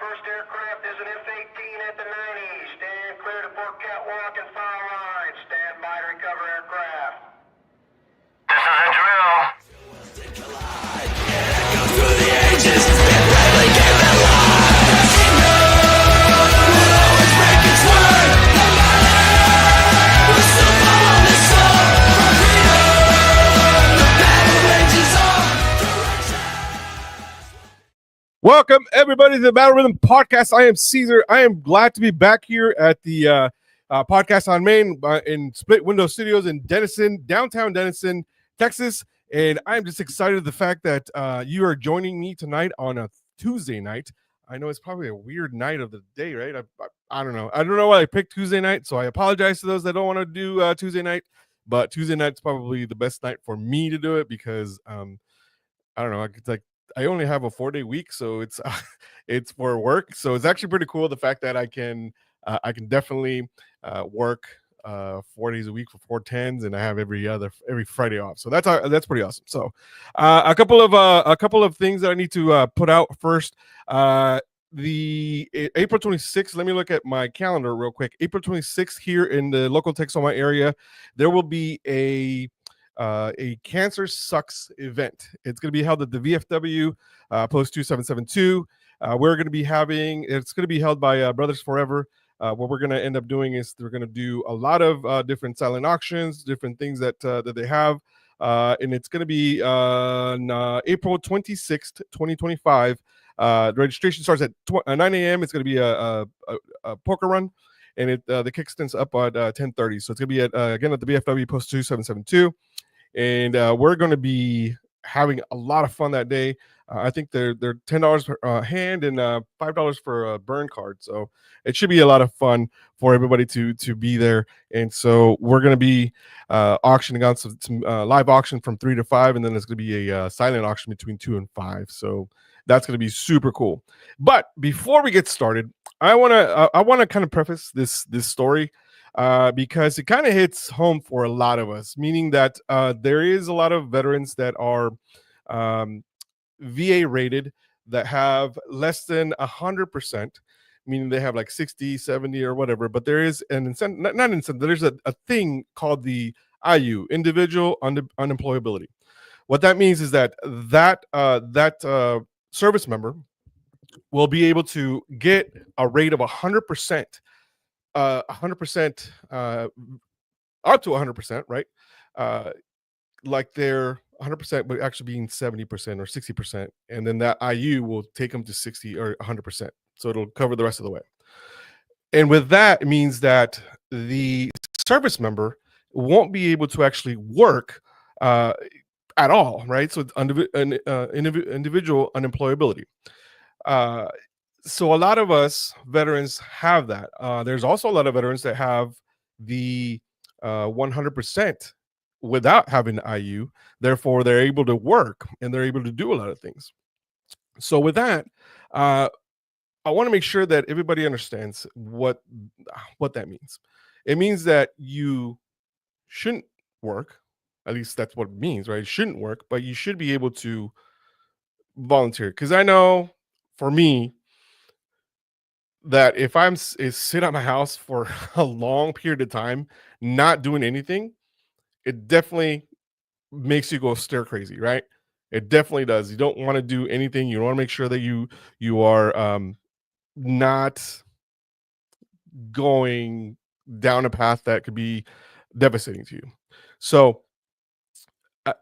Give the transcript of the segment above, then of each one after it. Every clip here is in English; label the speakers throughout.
Speaker 1: first aircraft is an F-18 at the 90. Stand clear to port catwalk and fire line. Stand by to recover aircraft. This is a drill.
Speaker 2: Welcome, everybody, to the Battle Rhythm Podcast. I am Caesar. I am glad to be back here at the Podcast on Main in Split Window Studios in Denison, downtown Denison, Texas. And I'm just excited the fact that you are joining me tonight on a Tuesday night. I know it's probably a weird night of the day, right? I don't know. I don't know why I picked Tuesday night, so I apologize to those that don't want to do Tuesday night. But Tuesday night's probably the best night for me to do it because I don't know. It's like I only have a 4-day week, so it's it's for work. So it's actually pretty cool the fact that I can definitely work 4 days a week for 4 10s, and I have every Friday off. So that's pretty awesome. So a couple of things that I need to put out first. The April 26th, let me look at my calendar real quick. April 26th here in the local Texoma area, there will be a Cancer Sucks event. It's going to be held at the VFW Post 2772. We're going to be it's going to be held by Brothers Forever. What we're going to end up doing is they're going to do a lot of different silent auctions, different things that they have. And it's going to be on April 26th, 2025. The registration starts at 9 a.m. It's going to be a poker run. And the kickstan's up at 10:30. So it's going to be again at the VFW Post 2772. And we're going to be having a lot of fun that day. I think they're $10 per hand and $5 for a burn card. So it should be a lot of fun for everybody to be there. And so we're going to be auctioning out some live auction from 3 to 5, and then there's going to be a silent auction between 2 and 5. So that's going to be super cool. But before we get started, I want to kind of preface this story. Because it kind of hits home for a lot of us, meaning that there is a lot of veterans that are VA rated that have less than 100%, meaning they have like 60, 70 or whatever. But there is an incentive, not incentive, there's a thing called the IU, individual unemployability. What that means is that service member will be able to get a rate of 100%. 100% up to 100%, right? Like they're 100%, but actually being 70% or 60%, and then that IU will take them to 60 or 100%. So it'll cover the rest of the way. And with that, it means that the service member won't be able to actually work at all, right? So it's individual unemployability. So a lot of us veterans have that. There's also a lot of veterans that have the 100% without having IU. Therefore, they're able to work and they're able to do a lot of things. So with that, I want to make sure that everybody understands what that means. It means that you shouldn't work. At least that's what it means, right? You shouldn't work, but you should be able to volunteer. Because I know for me, that if I'm sit at my house for a long period of time, not doing anything, it definitely makes you go stir crazy, right? It definitely does. You don't want to do anything. You want to make sure that you are not going down a path that could be devastating to you. So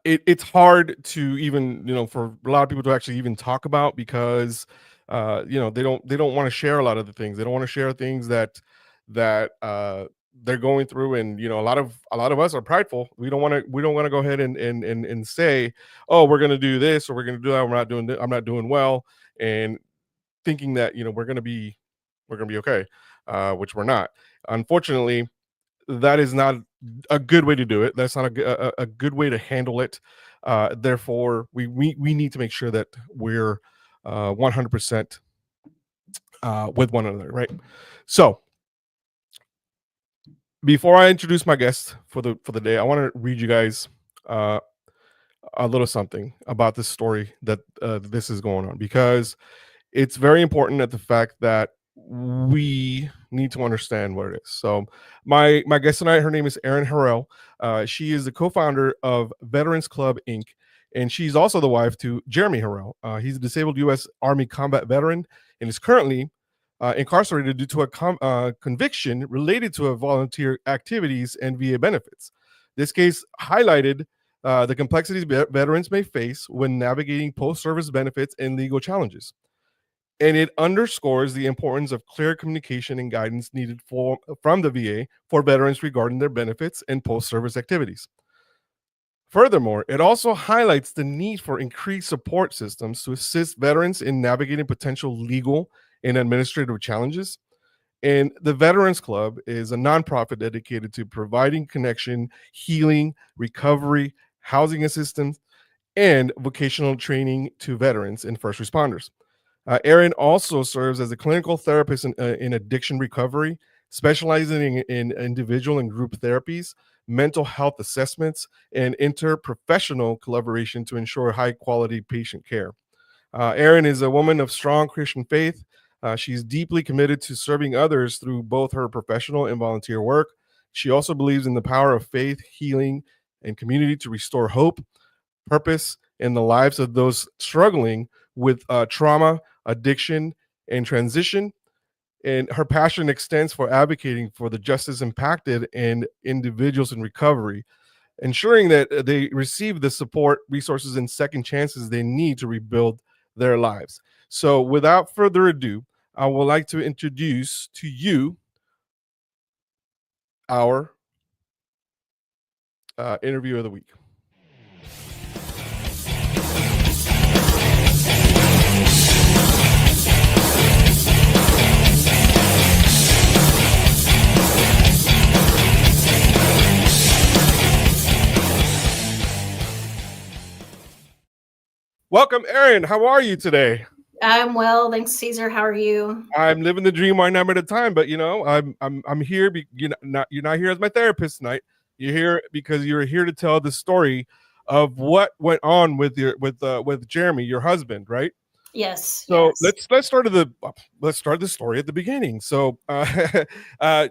Speaker 2: it's hard to even, for a lot of people to actually even talk about because they don't want to share a lot of the things. They don't want to share things that they're going through, and a lot of us are prideful. We don't want to go ahead and say, oh, we're going to do this or we're going to do that. I'm not doing well, and thinking that we're going to be okay, which we're not. Unfortunately, that is not a good way to do it. That's not a good way to handle it. Therefore, we need to make sure that we're 100% with one another, right? So before I introduce my guest for the day, I want to read you guys a little something about this story that this is going on, because it's very important at the fact that we need to understand what it is. So my guest tonight, her name is Erin Harrell. She is the co-founder of Veterans Club Inc. And she's also the wife to Jeremy Harrell. He's a disabled US Army combat veteran and is currently incarcerated due to a conviction related to a volunteer activities and VA benefits. This case highlighted the complexities veterans may face when navigating post-service benefits and legal challenges. And it underscores the importance of clear communication and guidance needed from the VA for veterans regarding their benefits and post-service activities. Furthermore, it also highlights the need for increased support systems to assist veterans in navigating potential legal and administrative challenges. And the Veterans Club is a nonprofit dedicated to providing connection, healing, recovery, housing assistance, and vocational training to veterans and first responders. Erin also serves as a clinical therapist in addiction recovery, specializing in individual and group therapies, mental health assessments, and interprofessional collaboration to ensure high quality patient care. Erin is a woman of strong Christian faith. She's deeply committed to serving others through both her professional and volunteer work. She also believes in the power of faith, healing, and community to restore hope, purpose in the lives of those struggling with trauma, addiction, and transition. And her passion extends for advocating for the justice impacted and individuals in recovery, ensuring that they receive the support, resources, and second chances they need to rebuild their lives. So without further ado, I would like to introduce to you our interview of the week. Welcome, Erin. How are you today?
Speaker 3: I'm well, thanks, Caesar. How are you?
Speaker 2: I'm living the dream one night at a time, but I'm here. You're not here as my therapist tonight. You're here because you're here to tell the story of what went on with Jeremy, your husband, right?
Speaker 3: Yes.
Speaker 2: So
Speaker 3: yes.
Speaker 2: let's start the story at the beginning. So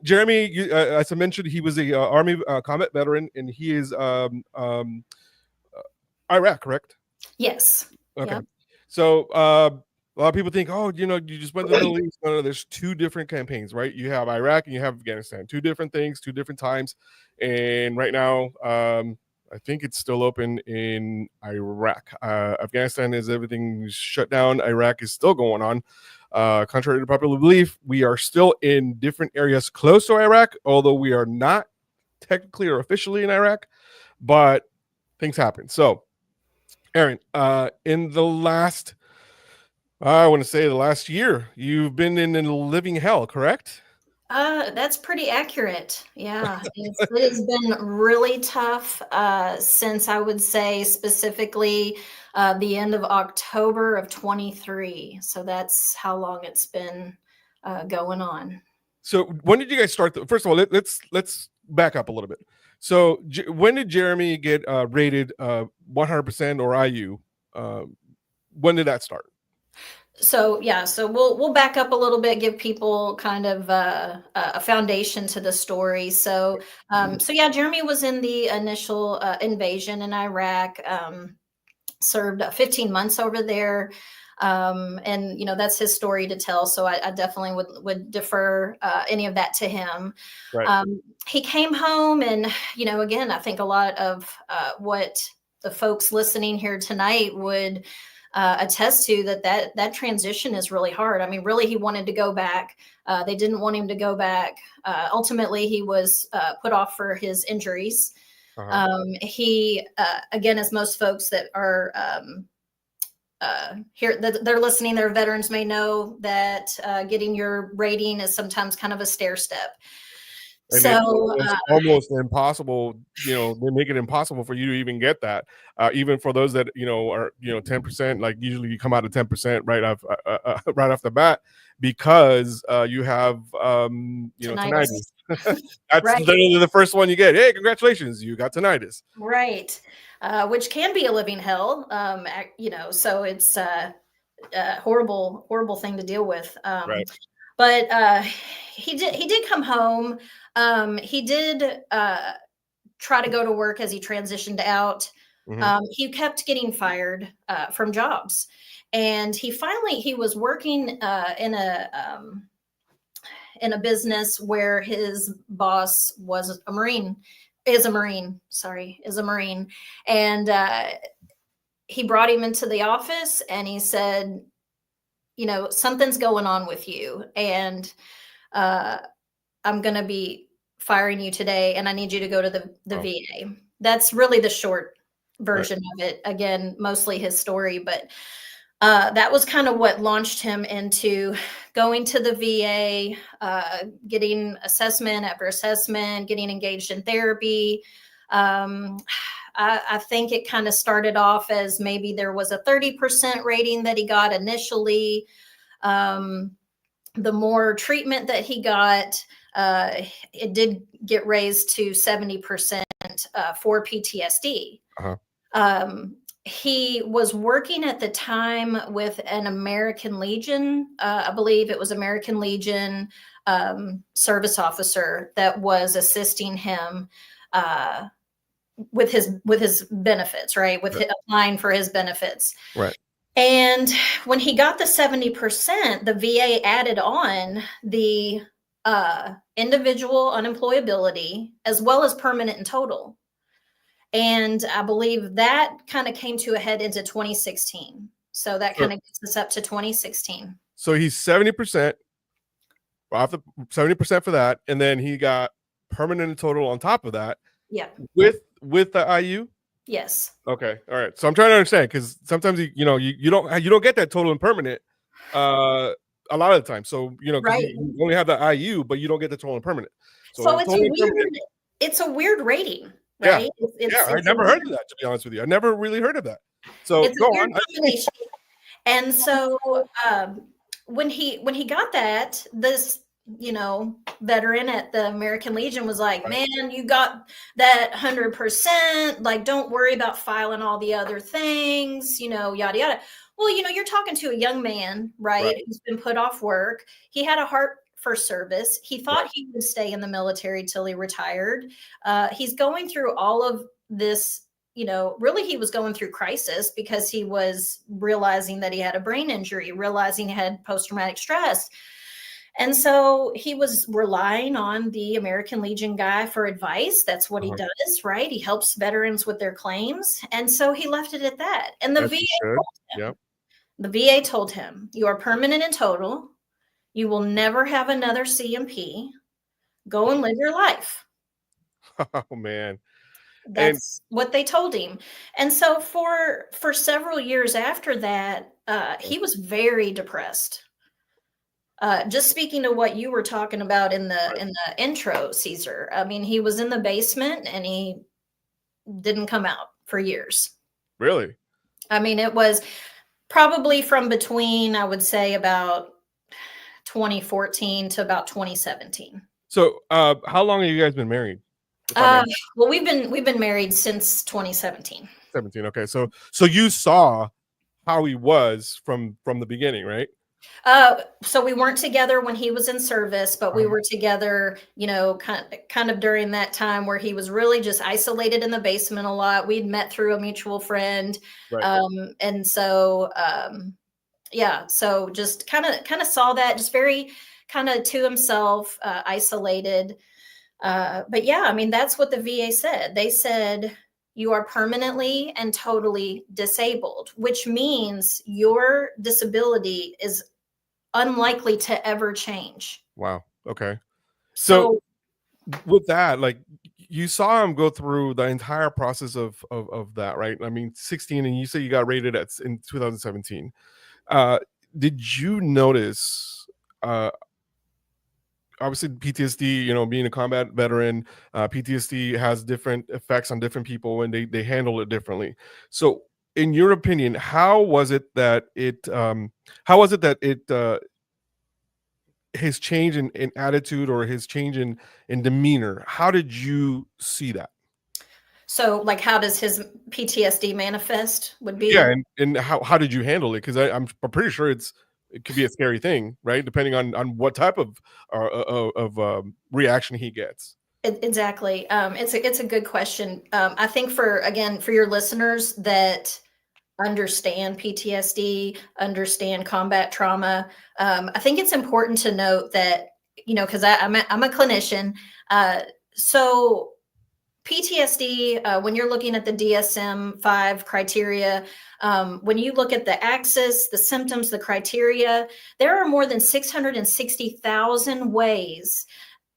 Speaker 2: Jeremy, as I mentioned, he was a Army combat veteran, and he is Iraq, correct?
Speaker 3: Yes.
Speaker 2: Okay.
Speaker 3: Yep.
Speaker 2: So a lot of people think, oh, you just went to the Middle East. No, there's two different campaigns, right? You have Iraq and you have Afghanistan. Two different things, two different times. And right now, I think it's still open in Iraq. Afghanistan is everything shut down. Iraq is still going on. Contrary to popular belief, we are still in different areas close to Iraq, although we are not technically or officially in Iraq, but things happen. So, Erin, in the last, I want to say the last year, you've been in a living hell, correct?
Speaker 3: That's pretty accurate. Yeah, it has been really tough since I would say specifically the end of October of 23. So that's how long it's been going on.
Speaker 2: So when did you guys start? First of all, let's back up a little bit. So when did Jeremy get rated 100% or IU? When did that start?
Speaker 3: So we'll back up a little bit, give people kind of a foundation to the story. So Jeremy was in the initial invasion in Iraq, served 15 months over there. And that's his story to tell. So I definitely would defer any of that to him.
Speaker 2: Right.
Speaker 3: He came home, and again, I think a lot of what the folks listening here tonight would attest to that transition is really hard. I mean, really, he wanted to go back. They didn't want him to go back. Ultimately, he was put off for his injuries. He, again, as most folks that are here, that they're listening, their veterans may know that getting your rating is sometimes kind of a stair step.
Speaker 2: And
Speaker 3: so
Speaker 2: it's almost impossible, they make it impossible for you to even get that. Even for those that, are, 10%, like usually you come out of 10% right off the bat because you have, tinnitus. That's
Speaker 3: right.
Speaker 2: Literally the first one you get. Hey, congratulations, you got tinnitus.
Speaker 3: Right. Which can be a living hell. So it's, horrible thing to deal with.
Speaker 2: Right.
Speaker 3: But he did come home. He did try to go to work as he transitioned out. He kept getting fired from jobs, and he was working in a business where his boss was a Marine, is a Marine, and he brought him into the office and he said, you know, something's going on with you, and I'm going to be firing you today, and I need you to go to the VA. That's really the short version of it. Again, mostly his story, but that was kind of what launched him into going to the VA, getting assessment after assessment, getting engaged in therapy. I think it kind of started off as maybe there was a 30% rating that he got initially. The more treatment that he got, it did get raised to 70% for PTSD. He was working at the time with an American Legion, I believe it was American Legion service officer that was assisting him with his benefits, right? With applying for his benefits.
Speaker 2: Right.
Speaker 3: And when he got the 70%, the VA added on the individual unemployability as well as permanent and total. And I believe that kind of came to a head into 2016. So that kind of gets us up to 2016.
Speaker 2: So he's 70% off the 70% for that, and then he got permanent and total on top of that.
Speaker 3: Yeah.
Speaker 2: With the IU.
Speaker 3: Yes.
Speaker 2: Okay. All right. So I'm trying to understand, because sometimes you don't get that total and permanent a lot of the time. So
Speaker 3: right.
Speaker 2: you only have the IU, but you don't get the total and permanent.
Speaker 3: So it's weird. It's a weird rating, right?
Speaker 2: Yeah. I never heard of that, to be honest with you. I never really heard of that. So
Speaker 3: it's
Speaker 2: go
Speaker 3: a weird
Speaker 2: on.
Speaker 3: Combination. And so when he got that, this veteran at the American Legion was like, man, you got that 100%, like, don't worry about filing all the other things, yada yada. Well, you're talking to a young man, right, who's been put off work. He had a heart for service. He thought he would stay in the military till he retired. He's going through all of this, really he was going through crisis because he was realizing that he had a brain injury, realizing he had post-traumatic stress. And so he was relying on the American Legion guy for advice. That's what he does, right? He helps veterans with their claims. And so he left it at that. And the VA told him, you are permanent and total. You will never have another CMP. Go and live your life.
Speaker 2: Oh, man.
Speaker 3: That's what they told him. And so for several years after that, he was very depressed. Just speaking to what you were talking about in the intro, Caesar, I mean, he was in the basement and he didn't come out for years.
Speaker 2: Really?
Speaker 3: I mean, it was probably from between, I would say, about 2014 to about 2017.
Speaker 2: So how long have you guys been married?
Speaker 3: Well, we've been married since 2017.
Speaker 2: 17. Okay. So you saw how he was from the beginning, right?
Speaker 3: So we weren't together when he was in service, but we were together, kind of during that time where he was really just isolated in the basement a lot. We'd met through a mutual friend.
Speaker 2: Right.
Speaker 3: And so, so just kind of saw that, just very kind of to himself, isolated. But yeah, I mean, that's what the VA said. They said, you are permanently and totally disabled, which means your disability is unlikely to ever change.
Speaker 2: Wow. Okay. So with that, like, you saw him go through the entire process of that, right? I mean, 16, and you say you got rated in 2017. Did you notice, obviously PTSD, being a combat veteran, PTSD has different effects on different people and they handle it differently. So in your opinion, how was it that his change in attitude or his change in demeanor, how did you see that?
Speaker 3: So like, how does his PTSD manifest would be?
Speaker 2: Yeah, and how did you handle it? Because I'm pretty sure it could be a scary thing, right? Depending on what type of reaction he gets.
Speaker 3: Exactly. It's a good question. I think for your listeners that understand PTSD, understand combat trauma, I think it's important to note that, because I'm a clinician, so PTSD, when you're looking at the DSM-5 criteria, when you look at the axis, the symptoms, the criteria, there are more than 660,000 ways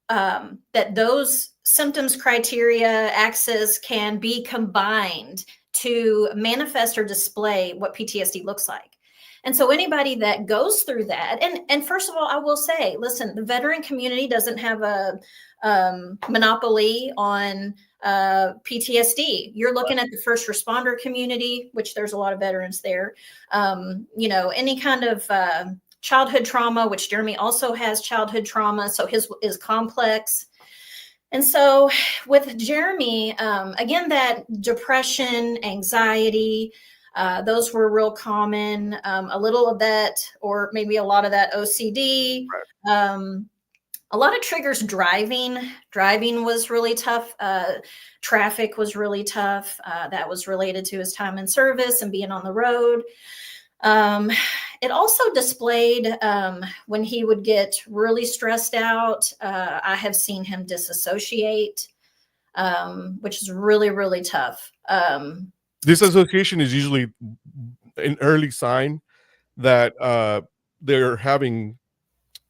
Speaker 3: that those symptoms, criteria, axis can be combined to manifest or display what PTSD looks like. And so anybody that goes through that, and first of all, I will say, listen, the veteran community doesn't have a monopoly on PTSD. You're looking at the first responder community, which there's a lot of veterans there. Any kind of childhood trauma, which Jeremy also has childhood trauma, so his is complex. And so with Jeremy, again, that depression, anxiety, those were real common. A little of that, or maybe a lot of that OCD. A lot of triggers. Driving was really tough. Traffic was really tough. That was related to his time in service and being on the road. It also displayed when he would get really stressed out. I have seen him disassociate, which is really, really tough.
Speaker 2: Disassociation is usually an early sign that they're having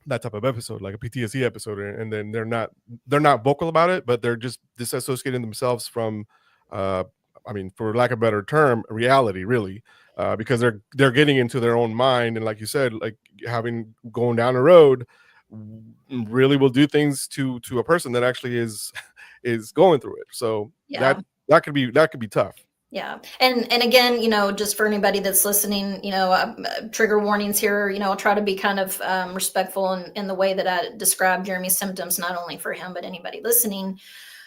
Speaker 2: that type of episode, like a PTSD episode, and then they're not vocal about it, but they're just disassociating themselves from, for lack of a better term, reality, really, because they're getting into their own mind, and like you said, like going down the road, really will do things to a person that actually is going through it. So
Speaker 3: Yeah.
Speaker 2: that could be tough.
Speaker 3: Yeah. And again, just for anybody that's listening, trigger warnings here, I'll try to be kind of respectful in the way that I describe Jeremy's symptoms, not only for him, but anybody listening.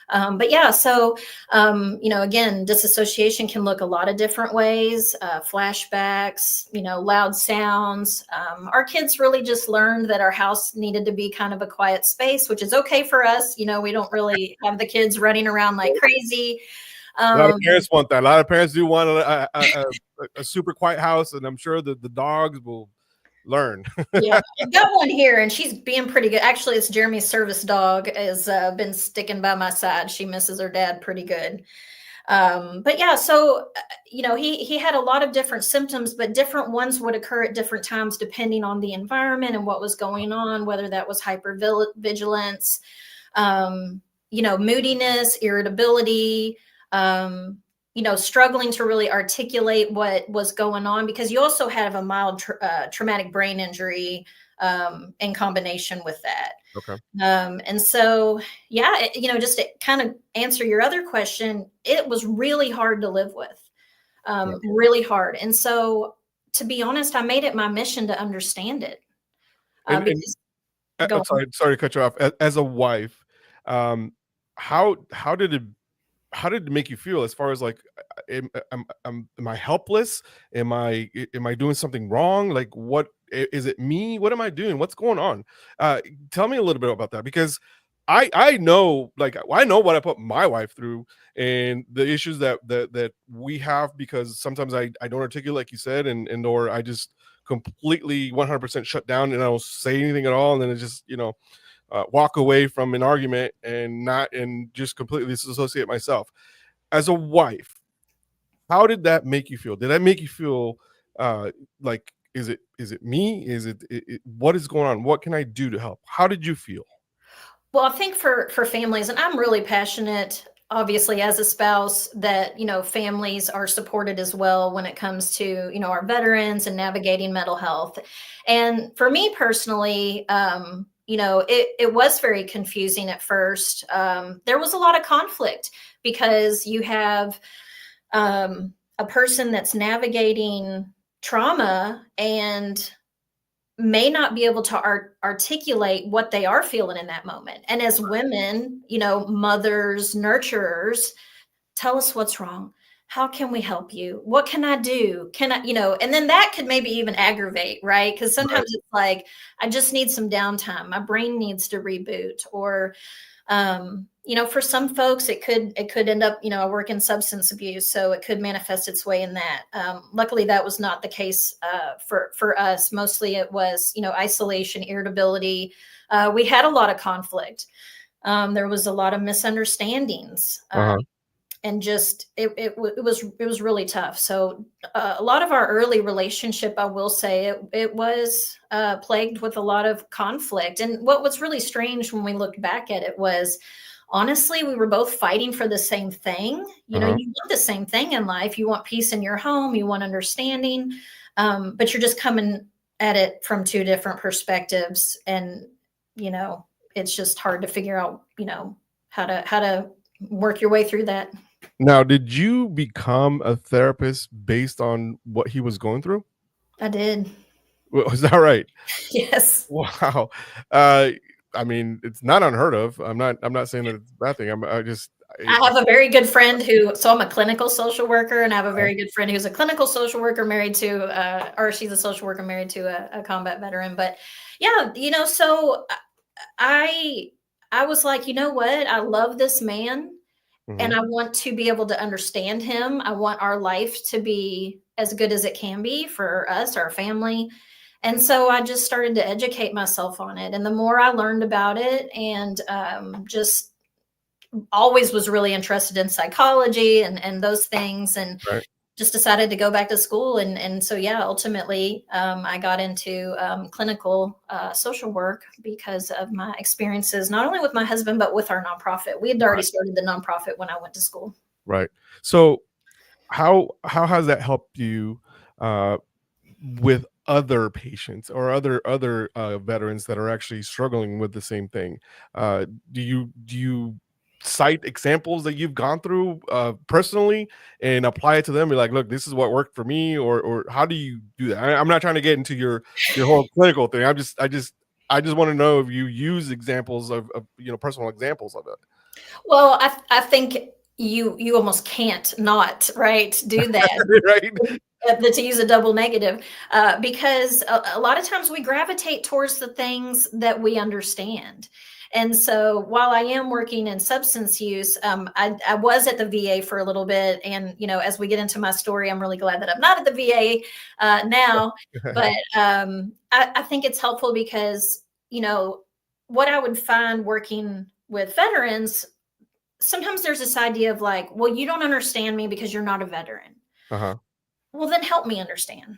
Speaker 3: But yeah, so, again, disassociation can look a lot of different ways, flashbacks, loud sounds. Our kids really just learned that our house needed to be kind of a quiet space, which is okay for us. We don't really have the kids running around like crazy.
Speaker 2: A lot of parents want that. A lot of parents do want a super quiet house, and I'm sure that the dogs will learn.
Speaker 3: Yeah, I've got one here, and she's being pretty good. Actually, it's Jeremy's service dog has been sticking by my side. She misses her dad pretty good. But yeah, so he had a lot of different symptoms, but different ones would occur at different times depending on the environment and what was going on, whether that was hypervigilance, moodiness, irritability. Struggling to really articulate what was going on, because you also have a mild traumatic brain injury in combination with that.
Speaker 2: Okay.
Speaker 3: And so, yeah, just to kind of answer your other question, it was really hard to live with, really hard. And so, to be honest, I made it my mission to understand it.
Speaker 2: Sorry to cut you off. As a wife, how did it make you feel, as far as like, am I helpless? Am I doing something wrong? Like, what is it me? What am I doing? What's going on? Tell me a little bit about that, because I know what I put my wife through, and the issues that we have, because sometimes I don't articulate, like you said, and or I just completely 100% shut down and I don't say anything at all, and then it just walk away from an argument and just completely disassociate myself. As a wife, how did that make you feel? Did that make you feel like, is it me? Is it what is going on? What can I do to help? How did you feel?
Speaker 3: Well, I think for families, and I'm really passionate, obviously, as a spouse, that, families are supported as well when it comes to, our veterans and navigating mental health. And for me personally, it was very confusing at first. There was a lot of conflict, because you have a person that's navigating trauma and may not be able to articulate what they are feeling in that moment. And as women, mothers, nurturers, tell us what's wrong. How can we help you? What can I do? Can I, and then that could maybe even aggravate, right? Because sometimes it's like, I just need some downtime. My brain needs to reboot. Or, for some folks, it could end up, I work in substance abuse, so it could manifest its way in that. Luckily, that was not the case for us. Mostly it was, isolation, irritability. We had a lot of conflict. There was a lot of misunderstandings. And just it was really tough. So a lot of our early relationship, I will say, it was plagued with a lot of conflict. And what was really strange when we looked back at it was, honestly, we were both fighting for the same thing. You want the same thing in life. You want peace in your home. You want understanding, but you're just coming at it from two different perspectives. And it's just hard to figure out how to work your way through that.
Speaker 2: Now, did you become a therapist based on what he was going through?
Speaker 3: I did.
Speaker 2: Was that right?
Speaker 3: Yes.
Speaker 2: Wow. I mean, it's not unheard of. I'm not saying that it's a bad thing.
Speaker 3: I have a very good friend so I'm a clinical social worker, and I have a very good friend who's a clinical social worker married to, or she's a social worker married to a combat veteran. But yeah, so I was like, you know what? I love this man. And I want to be able to understand him. I want our life to be as good as it can be for us, our family. And so I just started to educate myself on it. And the more I learned about it, and just always was really interested in psychology and those things, and just decided to go back to school. And so, yeah, ultimately, I got into clinical social work because of my experiences, not only with my husband, but with our nonprofit. We had already started the nonprofit when I went to school.
Speaker 2: Right. So how has that helped you with other patients or other veterans that are actually struggling with the same thing? Do you cite examples that you've gone through personally and apply it to them? Be like, look, this is what worked for me, or how do you do that? I'm not trying to get into your whole clinical thing. I just want to know if you use examples of personal examples of it.
Speaker 3: Well, I think you almost can't not do that. Right. To use a double negative, because a lot of times we gravitate towards the things that we understand. And so while I am working in substance use, I was at the VA for a little bit. And, as we get into my story, I'm really glad that I'm not at the VA now. But I think it's helpful because, what I would find working with veterans, sometimes there's this idea of like, well, you don't understand me because you're not a veteran. Well, then help me understand.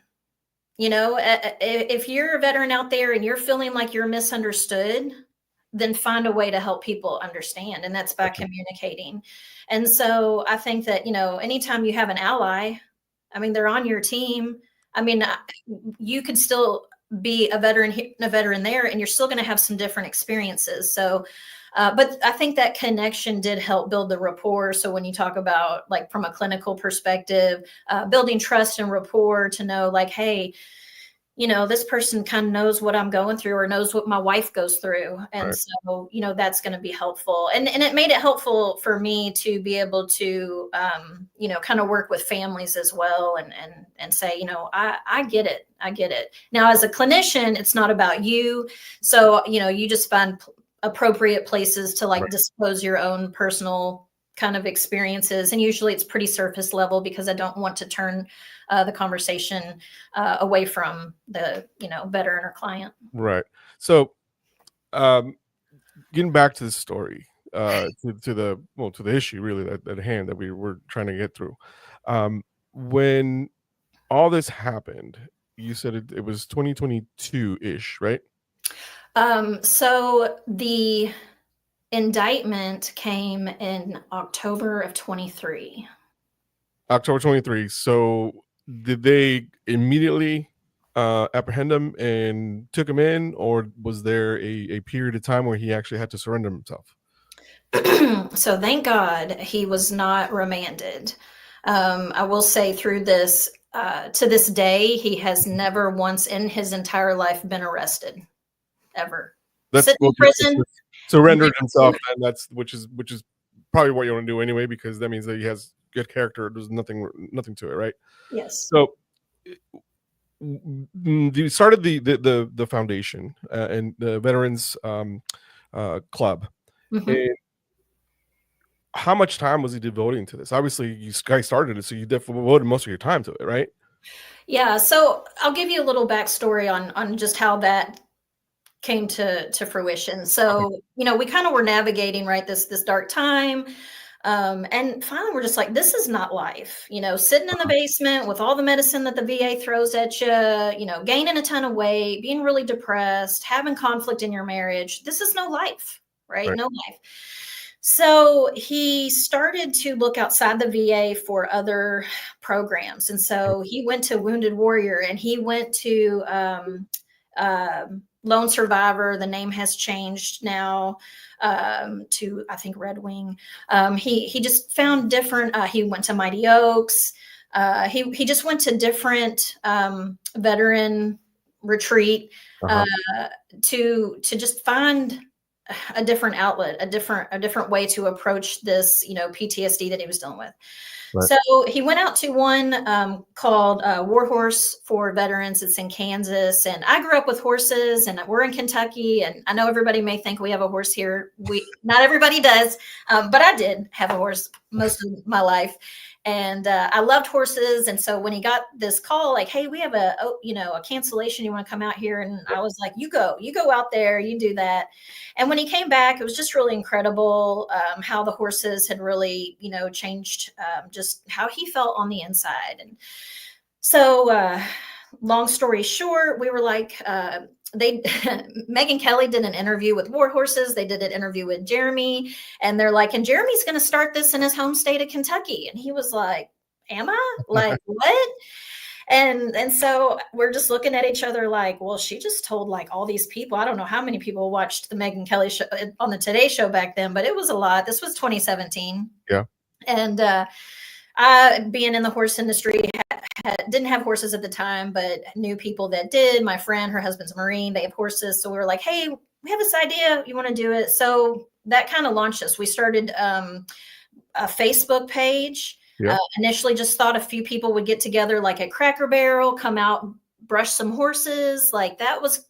Speaker 3: If you're a veteran out there and you're feeling like you're misunderstood, then find a way to help people understand. And that's by communicating. And so I think that, anytime you have an ally, I mean, they're on your team. I mean, you could still be a veteran here and a veteran there, and you're still going to have some different experiences. So, but I think that connection did help build the rapport. So when you talk about, like, from a clinical perspective, building trust and rapport to know, like, hey, this person kind of knows what I'm going through or knows what my wife goes through. And so, that's going to be helpful. And it made it helpful for me to be able to, kind of work with families as well and say, I get it. I get it. Now, as a clinician, it's not about you. So, you just find appropriate places to disclose your own personal kind of experiences. And usually it's pretty surface level because I don't want to turn the conversation away from the, veteran or client. Right.
Speaker 2: So getting back to the story, to the issue really at hand that we were trying to get through. When all this happened, you said it was 2022-ish, right?
Speaker 3: So the indictment came in October of 23.
Speaker 2: October 23. So did they immediately apprehend him and took him in, or was there a period of time where he actually had to surrender himself?
Speaker 3: So thank God he was not remanded. I will say through this, to this day, he has never once in his entire life been arrested, ever.
Speaker 2: That's
Speaker 3: Sitting in prison.
Speaker 2: Surrendered himself, and which is probably what you want to do anyway, because that means that he has good character. There's nothing to it, right?
Speaker 3: Yes.
Speaker 2: So you started the foundation and the Veterans Club.
Speaker 3: Mhm.
Speaker 2: And how much time was he devoting to this? Obviously, you guys started it, so you devoted most of your time to it, right?
Speaker 3: Yeah. So I'll give you a little backstory on just how that came to fruition. So, we kind of were navigating, right, this dark time. And finally we're just like, this is not life, sitting in the basement with all the medicine that the VA throws at you, gaining a ton of weight, being really depressed, having conflict in your marriage. This is no life, right? No life. So he started to look outside the VA for other programs. And so he went to Wounded Warrior, and he went to Lone Survivor. The name has changed now to, I think, Red Wing. He just found different. He went to Mighty Oaks. He just went to different veteran retreat to just find a different outlet, a different way to approach this, PTSD that he was dealing with. Right. So he went out to one called Warhorse for Veterans. It's in Kansas. And I grew up with horses, and we're in Kentucky. And I know everybody may think we have a horse here. Not everybody does, but I did have a horse most of my life. And I loved horses. And so when he got this call, like, hey, we have a cancellation. You want to come out here? And I was like, you go out there, you do that. And when he came back, it was just really incredible how the horses had really, changed just how he felt on the inside. And so long story short, we were like, Megyn Kelly did an interview with War Horses. They did an interview with Jeremy, and they're like, and Jeremy's going to start this in his home state of Kentucky. And he was like, am I? Like, what? And so we're just looking at each other like, well, she just told like all these people. I don't know how many people watched the Megyn Kelly show on the Today Show back then, but it was a lot. This was 2017.
Speaker 2: Yeah.
Speaker 3: And I, being in the horse industry, didn't have horses at the time, but knew people that did. My friend, her husband's a Marine, they have horses. So we were like, hey, we have this idea. You want to do it? So that kind of launched us. We started a Facebook page. Yeah. Initially just thought a few people would get together like at Cracker Barrel, come out, brush some horses. Like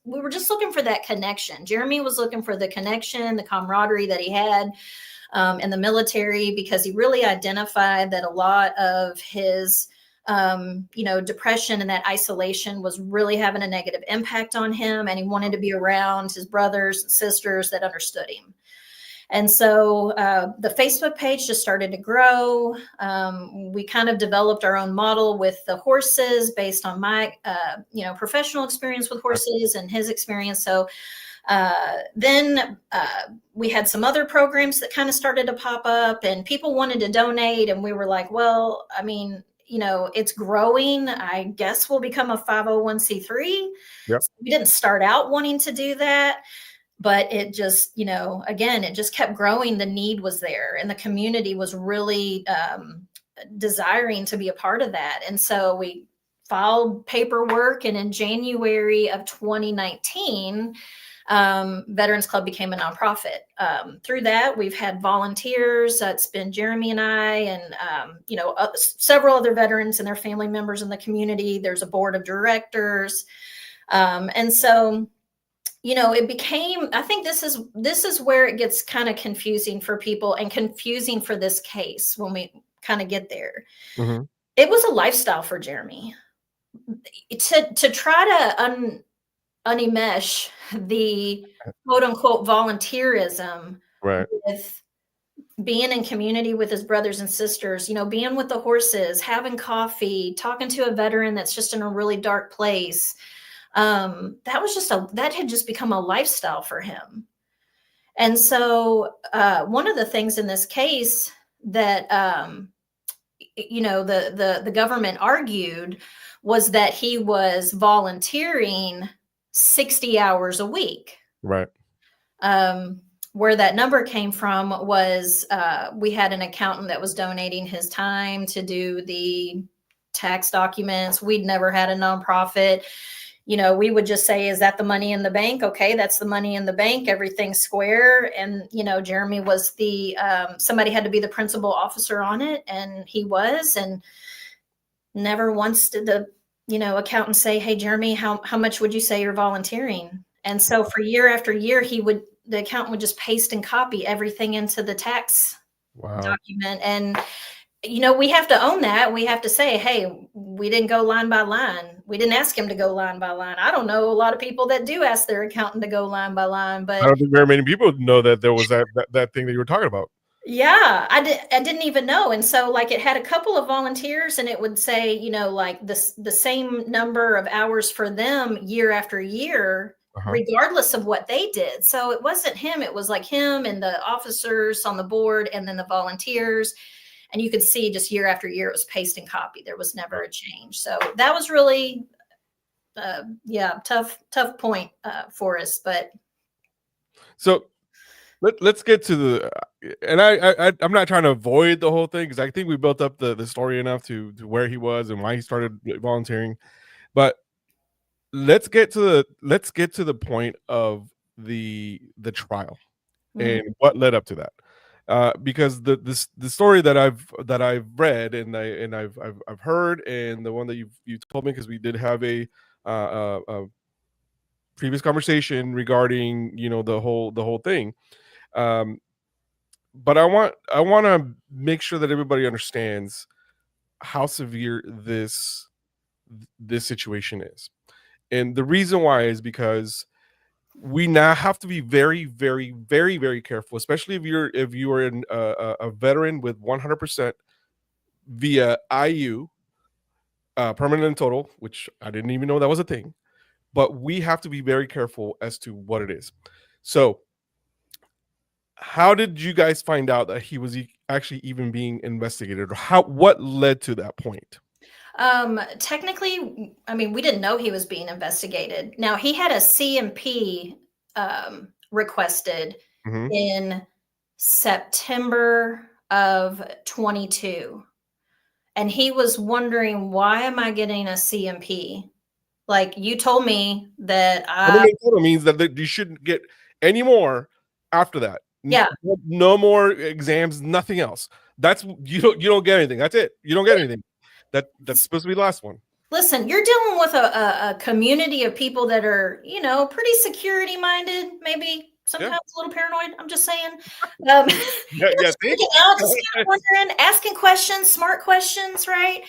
Speaker 3: we were just looking for that connection. Jeremy was looking for the connection, the camaraderie that he had in the military, because he really identified that a lot of his depression and that isolation was really having a negative impact on him. And he wanted to be around his brothers and sisters that understood him. And so the Facebook page just started to grow. We kind of developed our own model with the horses based on my, professional experience with horses and his experience. So then we had some other programs that kind of started to pop up, and people wanted to donate. And we were like, well, I mean, it's growing. I guess we'll become a 501c3. Yep. So we didn't start out wanting to do that, but it just, again, it just kept growing. The need was there, and the community was really desiring to be a part of that. And so we filed paperwork, and in January of 2019, Veterans Club became a nonprofit. Through that, we've had volunteers. It's been Jeremy and I, and several other veterans and their family members in the community. There's a board of directors, and so it became. I think this is where it gets kind of confusing for people, and confusing for this case when we kind of get there. Mm-hmm. It was a lifestyle for Jeremy to try to unmesh the quote unquote volunteerism, right, with being in community with his brothers and sisters, being with the horses, having coffee, talking to a veteran that's just in a really dark place. That had just become a lifestyle for him. And so one of the things in this case that the government argued was that he was volunteering 60 hours a week. Right. Where that number came from was we had an accountant that was donating his time to do the tax documents. We'd never had a nonprofit. we would just say, is that the money in the bank? Okay, that's the money in the bank. Everything's square. And, Jeremy was somebody had to be the principal officer on it. And he was, and never once did the, accountant say, hey, Jeremy, how much would you say you're volunteering? And so for year after year, the accountant would just paste and copy everything into the tax document. And, we have to own that. We have to say, hey, we didn't go line by line. We didn't ask him to go line by line. I don't know a lot of people that do ask their accountant to go line by line, but
Speaker 2: I don't think very many people know that there was that thing that you were talking about.
Speaker 3: Yeah, I didn't even know. And so like it had a couple of volunteers and it would say, like the same number of hours for them year after year, regardless of what they did. So it wasn't him. It was like him and the officers on the board and then the volunteers. And you could see just year after year, it was paste and copy. There was never a change. So that was really, tough point for us. But
Speaker 2: so let's get to the, and I'm not trying to avoid the whole thing because I think we built up the story enough to where he was and why he started volunteering. But let's get to the point of the trial and what led up to that. Because the story that I've read and I've heard, and the one that you told me, because we did have a previous conversation regarding the whole thing, but I want to make sure that everybody understands how severe this situation is, and the reason why is because we now have to be very, very, very, very careful, especially if you are a veteran with 100% via IU, permanent and total, which I didn't even know that was a thing. But we have to be very careful as to what it is. So, how did you guys find out that he was actually even being investigated, or what led to that point?
Speaker 3: Technically, I mean, we didn't know he was being investigated. Now he had a CMP requested in September of 22. And he was wondering, why am I getting a CMP? Like, you told me that
Speaker 2: means that you shouldn't get any more after that.
Speaker 3: Yeah.
Speaker 2: No more exams, nothing else. That's you don't get anything. That's it. You don't get anything. That's supposed to be the last one.
Speaker 3: Listen, you're dealing with a community of people that are, pretty security minded, maybe sometimes a little paranoid. I'm just saying. Asking questions, smart questions, right?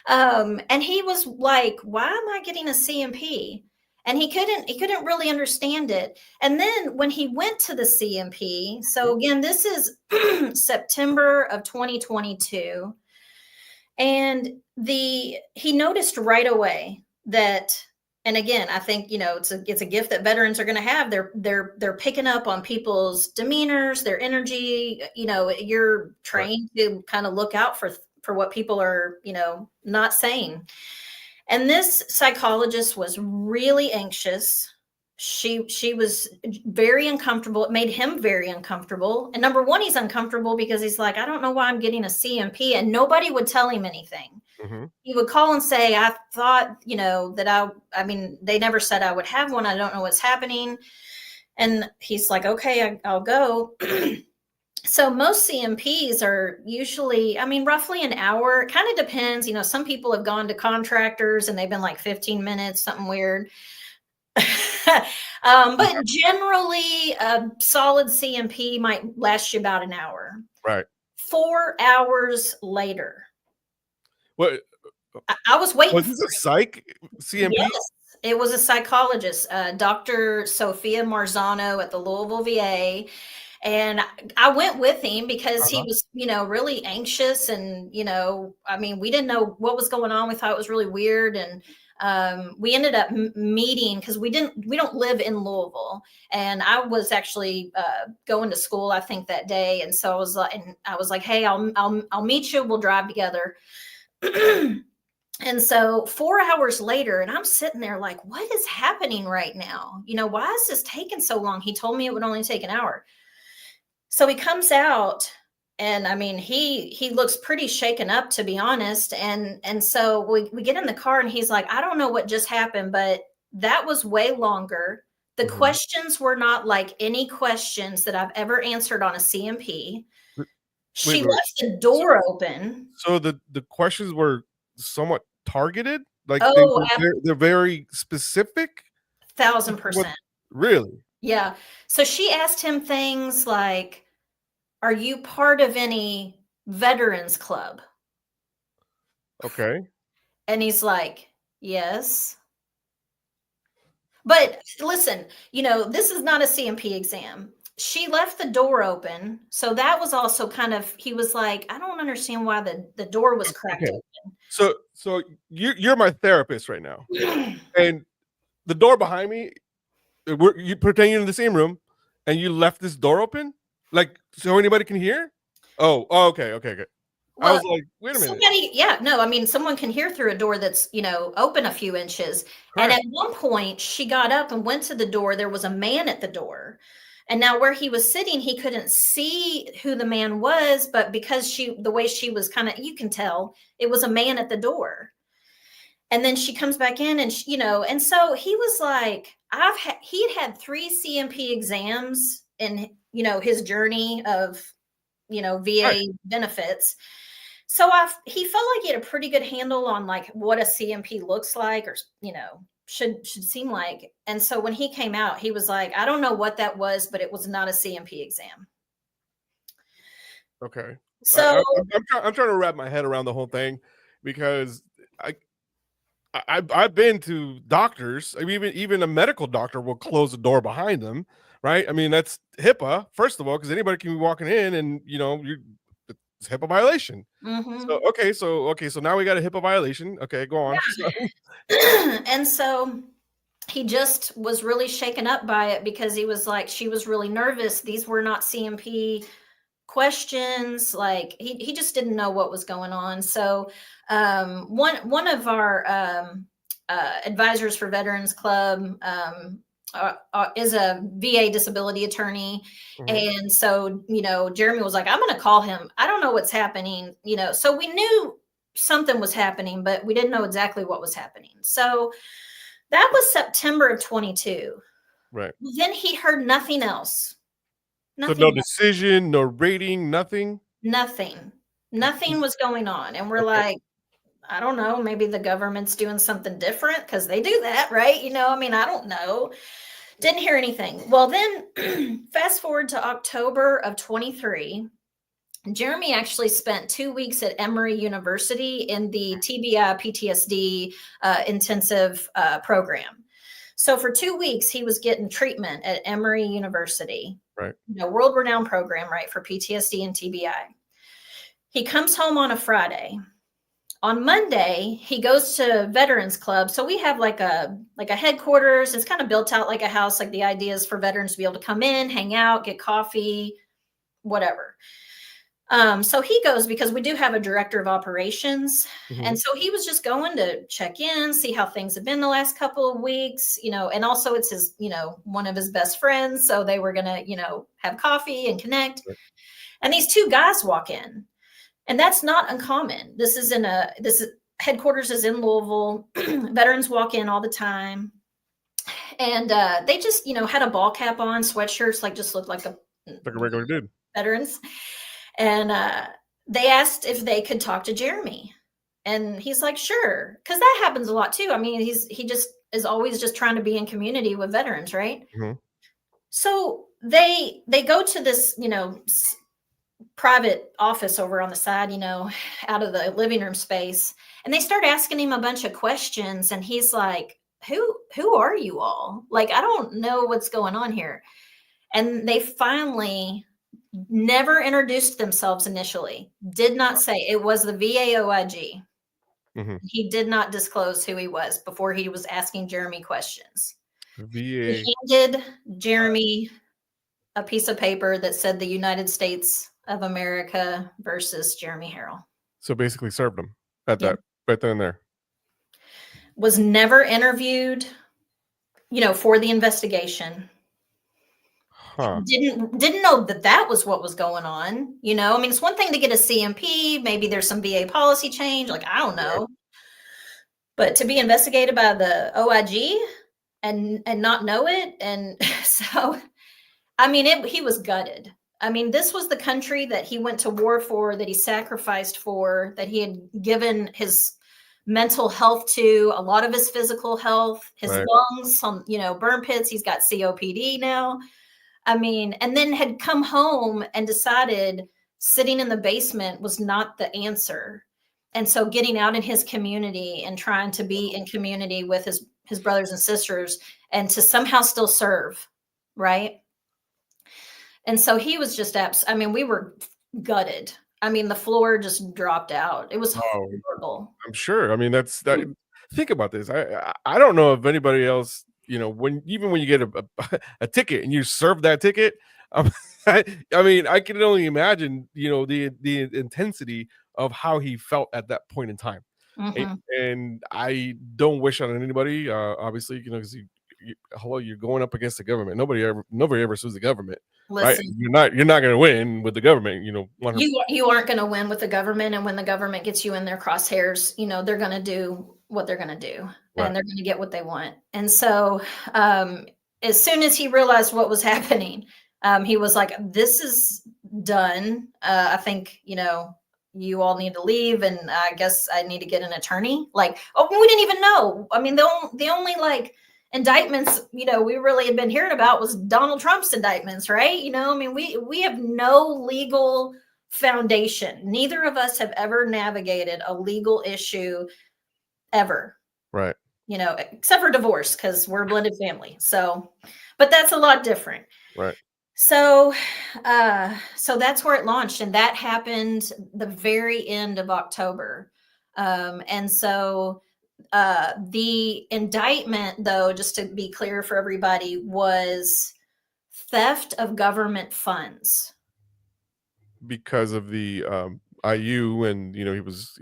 Speaker 3: And he was like, why am I getting a CMP? And he couldn't really understand it. And then when he went to the CMP, so again, this is September of 2022. And he noticed right away that, and again, I think, it's a gift that veterans are going to have. They're picking up on people's demeanors, their energy. You're trained to kind of look out for what people are, not saying. And this psychologist was really anxious. She was very uncomfortable. It made him very uncomfortable. And number one, he's uncomfortable because he's like, I don't know why I'm getting a CMP, and nobody would tell him anything. He would call and say, I thought, that I mean, they never said I would have one. I don't know what's happening. And he's like, okay, I'll go. So most CMPs are usually, roughly an hour. It kind of depends. Some people have gone to contractors and they've been like 15 minutes, something weird. But generally a solid CMP might last you about an hour.
Speaker 2: Right.
Speaker 3: 4 hours later.
Speaker 2: What?
Speaker 3: I was waiting.
Speaker 2: Was this a psych CMP?
Speaker 3: Yes, it was a psychologist, Dr. Sophia Marzano at the Louisville VA. And I went with him because he was, really anxious. And, we didn't know what was going on. We thought it was really weird. And we ended up meeting because we don't live in Louisville. And I was actually going to school, I think, that day. And so I was like, hey, I'll meet you. We'll drive together. And so 4 hours later, and I'm sitting there like, what is happening right now? Why is this taking so long? He told me it would only take an hour. So he comes out, and he looks pretty shaken up, to be honest. And so we get in the car, and he's like, I don't know what just happened, but that was way longer. The
Speaker 2: Mhm.
Speaker 3: questions were not like any questions that I've ever answered on a CMP. She
Speaker 2: Wait.
Speaker 3: left the door open.
Speaker 2: So the questions were somewhat targeted? Like,
Speaker 3: Oh,
Speaker 2: they're very specific? What
Speaker 3: 1,000%.
Speaker 2: really?
Speaker 3: Yeah. So she asked him things like, "Are you part of any veterans club?"
Speaker 2: Okay.
Speaker 3: And he's like, "Yes." But listen, this is not a CMP exam. She left the door open. So that was also kind of, he was like, I don't understand why the door was cracked
Speaker 2: Okay. So you're my therapist right now,
Speaker 3: open.
Speaker 2: and the door behind me, you pretend you're in the same room, and you left this door open, like so anybody can hear. Okay. I
Speaker 3: Well,
Speaker 2: was like, wait a minute.
Speaker 3: no, I mean, someone can hear through a door that's, open a few inches. And
Speaker 2: Correct.
Speaker 3: at one point, she got up and went to the door. There was a man at the door. And now where he was sitting, he couldn't see who the man was, but because the way she was kind of, you can tell it was a man at the door. And then she comes back in and, and so he was like, he'd had 3 CMP exams in, his journey of,
Speaker 2: Right.
Speaker 3: VA benefits. So he felt like he had a pretty good handle on like what a CMP looks like, or should seem like. And so when he came out, he was like, I don't know what that was, but it was not a CMP exam.
Speaker 2: Okay.
Speaker 3: So
Speaker 2: I'm trying to wrap my head around the whole thing, because I've been to doctors. I mean, even a medical doctor will close the door behind them, right? I mean, that's HIPAA, first of all, because anybody can be walking in, and it's HIPAA violation.
Speaker 3: mhm.
Speaker 2: So now we got a HIPAA violation. Okay, go on.
Speaker 3: And so he just was really shaken up by it, because he was like, she was really nervous. These were not CMP questions. Like he just didn't know what was going on. So one of our advisors for Veterans Club is a VA disability attorney.
Speaker 2: Mhm.
Speaker 3: And so, Jeremy was like, I'm going to call him. I don't know what's happening, so we knew something was happening, but we didn't know exactly what was happening. So that was September of 22.
Speaker 2: Right.
Speaker 3: Then he heard nothing else.
Speaker 2: So no
Speaker 3: Nothing.
Speaker 2: decision, no rating, nothing.
Speaker 3: Nothing was going on. And we're
Speaker 2: Okay.
Speaker 3: like, I don't know, maybe the government's doing something different, because they do that, right? I mean, I don't know. Didn't hear anything. Well, then fast forward to October of 23. Jeremy actually spent 2 weeks at Emory University in the TBI PTSD intensive program. So for 2 weeks, he was getting treatment at Emory University,
Speaker 2: Right.
Speaker 3: world-renowned program, right, for PTSD and TBI. He comes home on a Friday. On Monday, he goes to Veterans Club. So we have like a headquarters. It's kind of built out like a house. Like the idea is for veterans to be able to come in, hang out, get coffee, whatever. So he goes because we do have a director of operations.
Speaker 2: Mhm.
Speaker 3: And so he was just going to check in, see how things have been the last couple of weeks, and also it's his, one of his best friends. So they were going to, have coffee and connect.
Speaker 2: Right.
Speaker 3: And these 2 guys walk in, and that's not uncommon. This headquarters is in Louisville. Veterans walk in all the time. And they just, had a ball cap on, sweatshirts, like just looked like
Speaker 2: Like a regular dude.
Speaker 3: veterans. And they asked if they could talk to Jeremy. And he's like, sure. Because that happens a lot too. I mean, he just is always just trying to be in community with veterans, right?
Speaker 2: Mhm.
Speaker 3: So they go to this, private office over on the side, out of the living room space. And they start asking him a bunch of questions. And he's like, who are you all? Like, I don't know what's going on here. And they finally never introduced themselves initially, did not say it was the VA OIG.
Speaker 2: Mhm.
Speaker 3: He did not disclose who he was before he was asking Jeremy questions.
Speaker 2: VA.
Speaker 3: He handed Jeremy a piece of paper that said the United States of America versus Jeremy Harrell.
Speaker 2: So basically served him at
Speaker 3: Yeah.
Speaker 2: that right then and there.
Speaker 3: Was never interviewed, for the investigation.
Speaker 2: Huh.
Speaker 3: Didn't know that was what was going on. I mean, it's one thing to get a CMP, maybe there's some VA policy change, like I don't know. But to be investigated by the OIG, and not know it. And so, I mean, he was gutted. I mean, this was the country that he went to war for, that he sacrificed for, that he had given his mental health to, a lot of his physical health, his lungs, some, burn pits. He's got COPD now. I mean, and then had come home and decided sitting in the basement was not the answer. And so getting out in his community and trying to be in community with his brothers and sisters and to somehow still serve, right? And so he was just I mean, we were gutted. I mean, the floor just dropped out. It was horrible.
Speaker 2: I'm sure. I mean, think about this. I don't know if anybody else, when you get a ticket and you serve that ticket, I mean, I can only imagine, the intensity of how he felt at that point in time. And I don't wish on anybody, obviously, because you're going up against the government. Nobody ever sues the government.
Speaker 3: Listen,
Speaker 2: right? You're not going to win with the government.
Speaker 3: You aren't going to win with the government, and when the government gets you in their crosshairs, they're going to do what they're going to do, and they're going to get what they want. And so, as soon as he realized what was happening, he was like, "This is done. I think you all need to leave, and I guess I need to get an attorney." Like, oh, we didn't even know. I mean, the only indictments, we really had been hearing about was Donald Trump's indictments, right? I mean, we have no legal foundation. Neither of us have ever navigated a legal issue ever.
Speaker 2: Right.
Speaker 3: Except for divorce, because we're a blended family. So, but that's a lot different.
Speaker 2: Right.
Speaker 3: So, so that's where it launched, and that happened the very end of October. And so, the indictment, though, just to be clear for everybody, was theft of government funds
Speaker 2: because of the IU, and he was.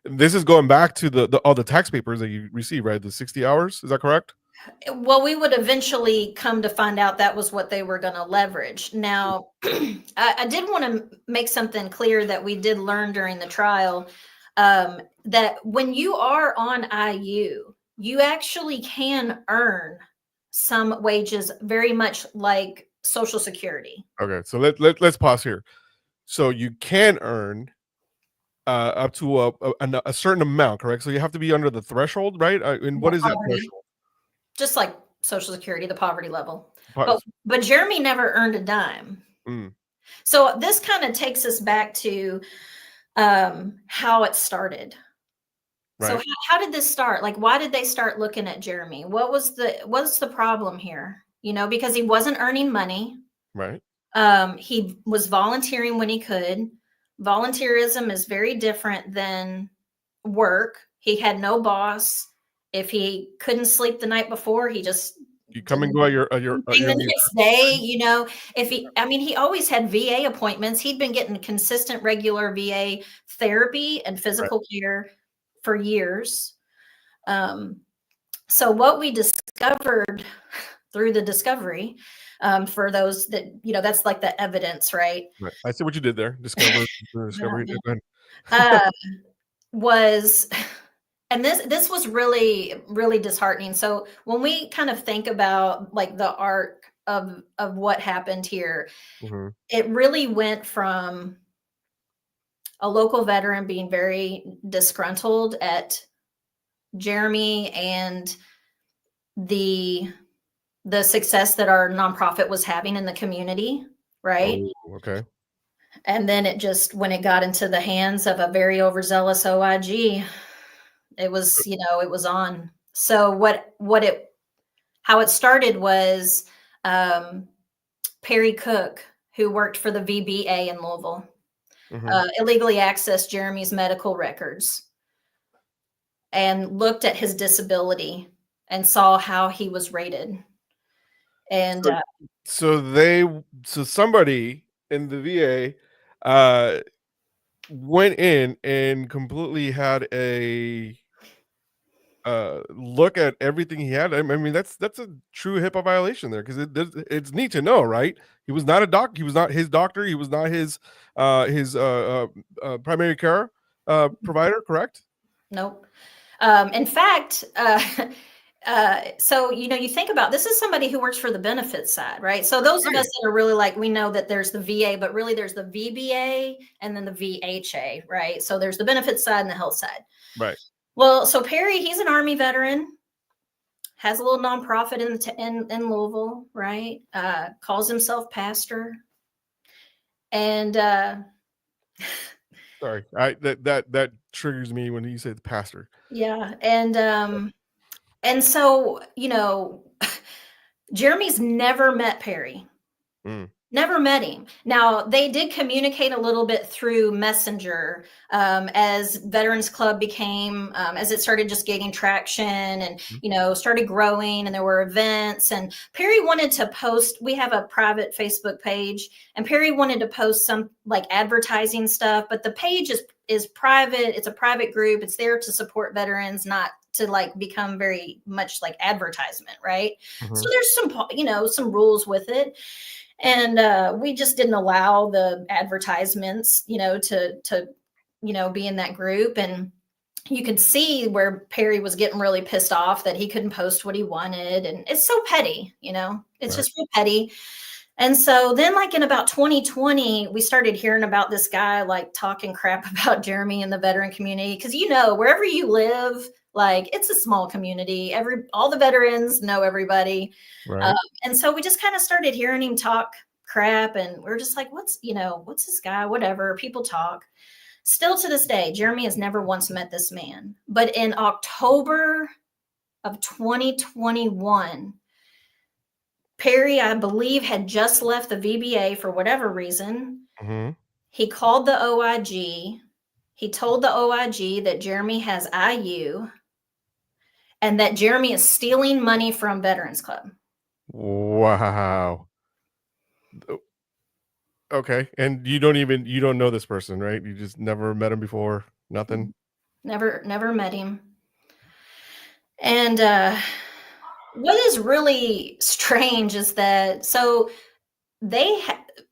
Speaker 2: This is going back to all the tax papers that you received, right? The 60 hours, is that correct?
Speaker 3: Well, we would eventually come to find out that was what they were going to leverage. Now, I did want to make something clear that we did learn during the trial. That when you are on IU, you actually can earn some wages, very much like Social Security.
Speaker 2: Okay, so let's pause here. So you can earn up to a certain amount, correct? So you have to be under the threshold, right? And what is that threshold?
Speaker 3: Just like Social Security, the poverty level. But Jeremy never earned a dime. So this kind of takes us back to how it started. Right. So how did this start? Like, why did they start looking at Jeremy? What's the problem here? Because he wasn't earning money.
Speaker 2: Right.
Speaker 3: He was volunteering when he could. Volunteerism is very different than work. He had no boss. If he couldn't sleep the night before, he just
Speaker 2: you come and go at your
Speaker 3: the next day. He always had VA appointments. He'd been getting consistent, regular VA therapy and physical care for years. So what we discovered through the discovery, for those that, that's like the evidence, right?
Speaker 2: Right. I see what you did there. Discovery.
Speaker 3: Was, and this was really, really disheartening. So when we kind of think about like the arc of what happened here, it really went from a local veteran being very disgruntled at Jeremy and the success that our nonprofit was having in the community, right?
Speaker 2: Oh, okay.
Speaker 3: And then when it got into the hands of a very overzealous OIG, it was, it was on. So how it started was Perry Cook, who worked for the VBA in Louisville, illegally accessed Jeremy's medical records and looked at his disability and saw how he was rated. And
Speaker 2: so somebody in the VA went in and completely had a look at everything he had. I mean, that's a true HIPAA violation there, because it's neat to know, right? He was not a doctor. He was not his doctor. He was not his primary care provider, correct?
Speaker 3: Nope. In fact, So, you think about, this is somebody who works for the benefits side, right? So those of us that are really like, we know that there's the VA, but really there's the VBA and then the VHA, right? So there's the benefits side and the health side.
Speaker 2: Right.
Speaker 3: Well, so Perry, he's an Army veteran, has a little nonprofit in Louisville, right? Calls himself pastor. And
Speaker 2: Sorry, that triggers me when you say the pastor.
Speaker 3: yeah, and so, Jeremy's never met Perry. Never met him. Now, they did communicate a little bit through Messenger as Veterans Club became, as it started just gaining traction and, started growing, and there were events. And Perry wanted to post, we have a private Facebook page, and Perry wanted to post some like advertising stuff, but the page is private. It's a private group. It's there to support veterans, not to like become very much like advertisement, right? So there's some rules with it. And we just didn't allow the advertisements, to be in that group. And you could see where Perry was getting really pissed off that he couldn't post what he wanted. And it's so petty, it's just real petty. And so then, like in about 2020, we started hearing about this guy like talking crap about Jeremy in the veteran community. Because, wherever you live, like it's a small community. All the veterans know everybody.
Speaker 2: Right.
Speaker 3: And so we just kind of started hearing him talk crap. And we're just like, what's this guy? Whatever. People talk. Still to this day, Jeremy has never once met this man. But in October of 2021, Perry, I believe, had just left the VBA for whatever reason. He called the OIG. He told the OIG that Jeremy has IU and that Jeremy is stealing money from Veterans Club.
Speaker 2: Wow. Okay. And you don't know this person, right? You just never met him before? Nothing?
Speaker 3: Never met him. And what is really strange is that, so they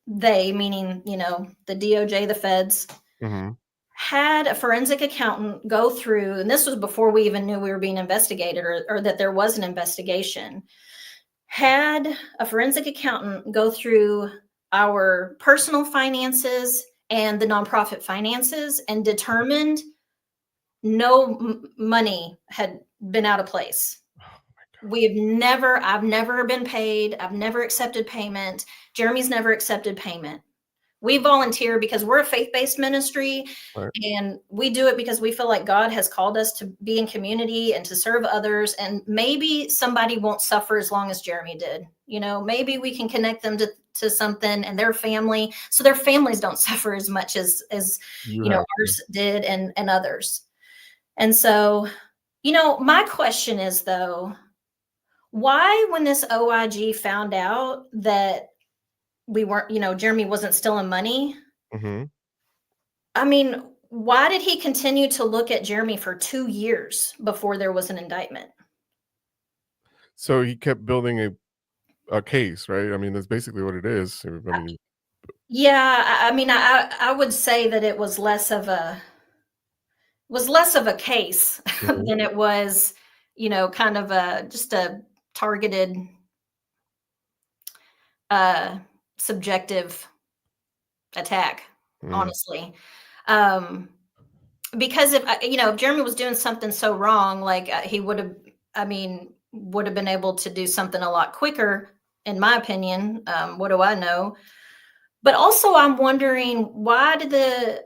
Speaker 3: meaning, the DOJ, the feds, had a forensic accountant go through, and this was before we even knew we were being investigated or that there was an investigation, had a forensic accountant go through our personal finances and the nonprofit finances and determined no money had been out of place. I've never been paid. I've never accepted payment. Jeremy's never accepted payment. We volunteer because we're a faith-based ministry, and we do it because we feel like God has called us to be in community and to serve others. And maybe somebody won't suffer as long as Jeremy did. Maybe we can connect them to something and their family, so their families don't suffer as much as ours did and others. And so, my question is though, why, when this OIG found out that we weren't, Jeremy wasn't stealing money, I mean, why did he continue to look at Jeremy for 2 years before there was an indictment?
Speaker 2: So he kept building a case, right? I mean, that's basically what it is. I mean,
Speaker 3: I would say that it was less of a case than it was, kind of just a targeted, subjective attack, honestly. Because if Jeremy was doing something so wrong, like he would have been able to do something a lot quicker, in my opinion. What do I know? But also I'm wondering, why did the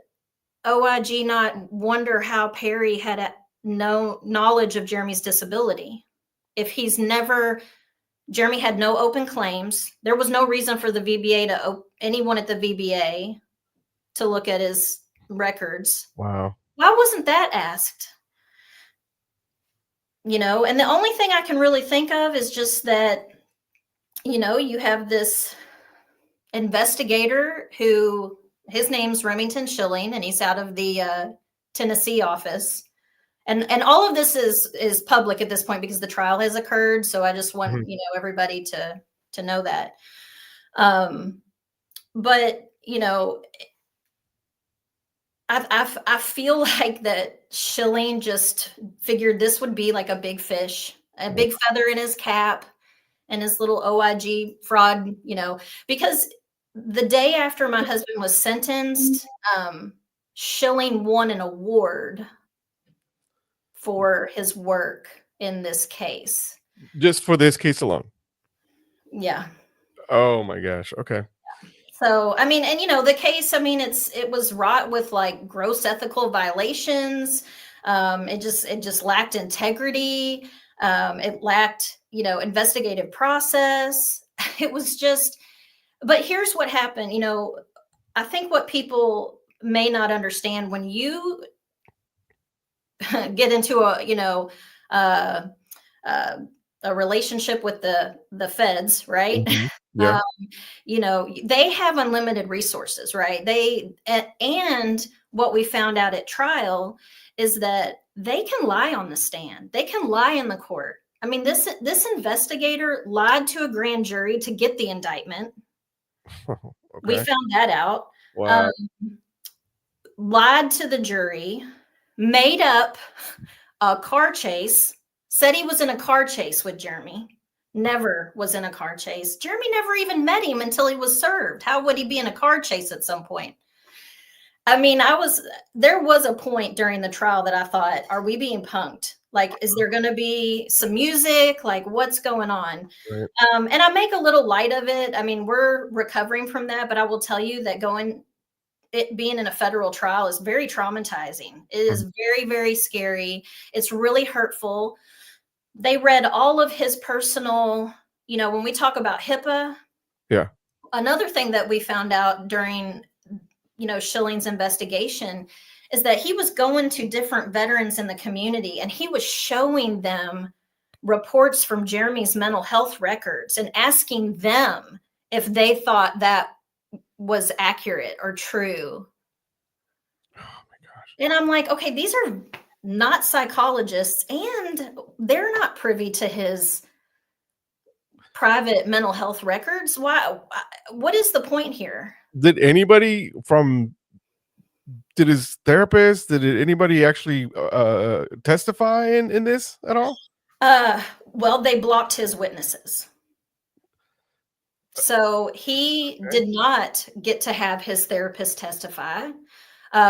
Speaker 3: OIG not wonder how Perry had no knowledge of Jeremy's disability? If Jeremy had no open claims, there was no reason for the VBA anyone at the VBA to look at his records.
Speaker 2: Wow.
Speaker 3: Why wasn't that asked? And the only thing I can really think of is just that, you have this investigator who, his name's Remington Schilling, and he's out of the Tennessee office. And all of this is public at this point because the trial has occurred. So I just want, everybody to know that. But, I feel like that Schilling just figured this would be like a big fish. a big feather in his cap and his little OIG fraud, because the day after my husband was sentenced, Schilling won an award for his work in this case.
Speaker 2: Just for this case alone.
Speaker 3: Yeah.
Speaker 2: Oh my gosh. Okay.
Speaker 3: So, I mean, and the case, I mean, it was wrought with like gross ethical violations. It just lacked integrity. It lacked, investigative process. It was just, but here's what happened. I think what people may not understand when you get into a relationship with the feds, right?
Speaker 2: Mm-hmm. Yeah.
Speaker 3: They have unlimited resources, right? And what we found out at trial is that they can lie on the stand. They can lie in the court. I mean, this investigator lied to a grand jury to get the indictment.
Speaker 2: Okay.
Speaker 3: We found that out.
Speaker 2: Wow.
Speaker 3: Lied to the jury, made up a car chase, said he was in a car chase with Jeremy. Never was in a car chase. Jeremy never even met him until he was served. How would he be in a car chase at some point? I mean, there was a point during the trial that I thought, are we being punked? Like, is there going to be some music? Like, what's going on?
Speaker 2: Right.
Speaker 3: And I make a little light of it. I mean, we're recovering from that, but I will tell you that being in a federal trial is very traumatizing. It is very, very scary. It's really hurtful. They read all of his personal, when we talk about HIPAA.
Speaker 2: Yeah.
Speaker 3: Another thing that we found out during, Schilling's investigation is that he was going to different veterans in the community and he was showing them reports from Jeremy's mental health records and asking them if they thought that was accurate or true.
Speaker 2: Oh my gosh.
Speaker 3: And I'm like, okay, these are not psychologists and they're not privy to his private mental health records. Why? What is the point here?
Speaker 2: Did his therapist, did anybody actually testify in this at all?
Speaker 3: Well, they blocked his witnesses. So he did not get to have his therapist testify.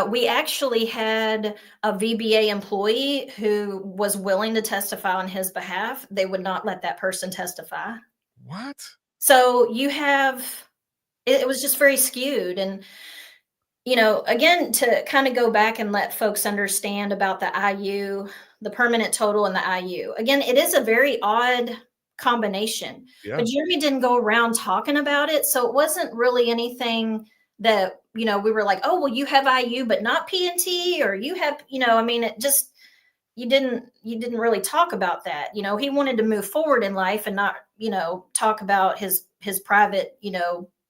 Speaker 3: We actually had a VBA employee who was willing to testify on his behalf. They would not let that person testify.
Speaker 2: What?
Speaker 3: So it was just very skewed. And, again, to kind of go back and let folks understand about the IU, the permanent total and the IU. Again, it is a very odd combination, but Jeremy didn't go around talking about it. So it wasn't really anything that, we were like, oh, well, you have IU, but not PNT, or you have, I mean, it just, you didn't really talk about that. He wanted to move forward in life and not, talk about his private,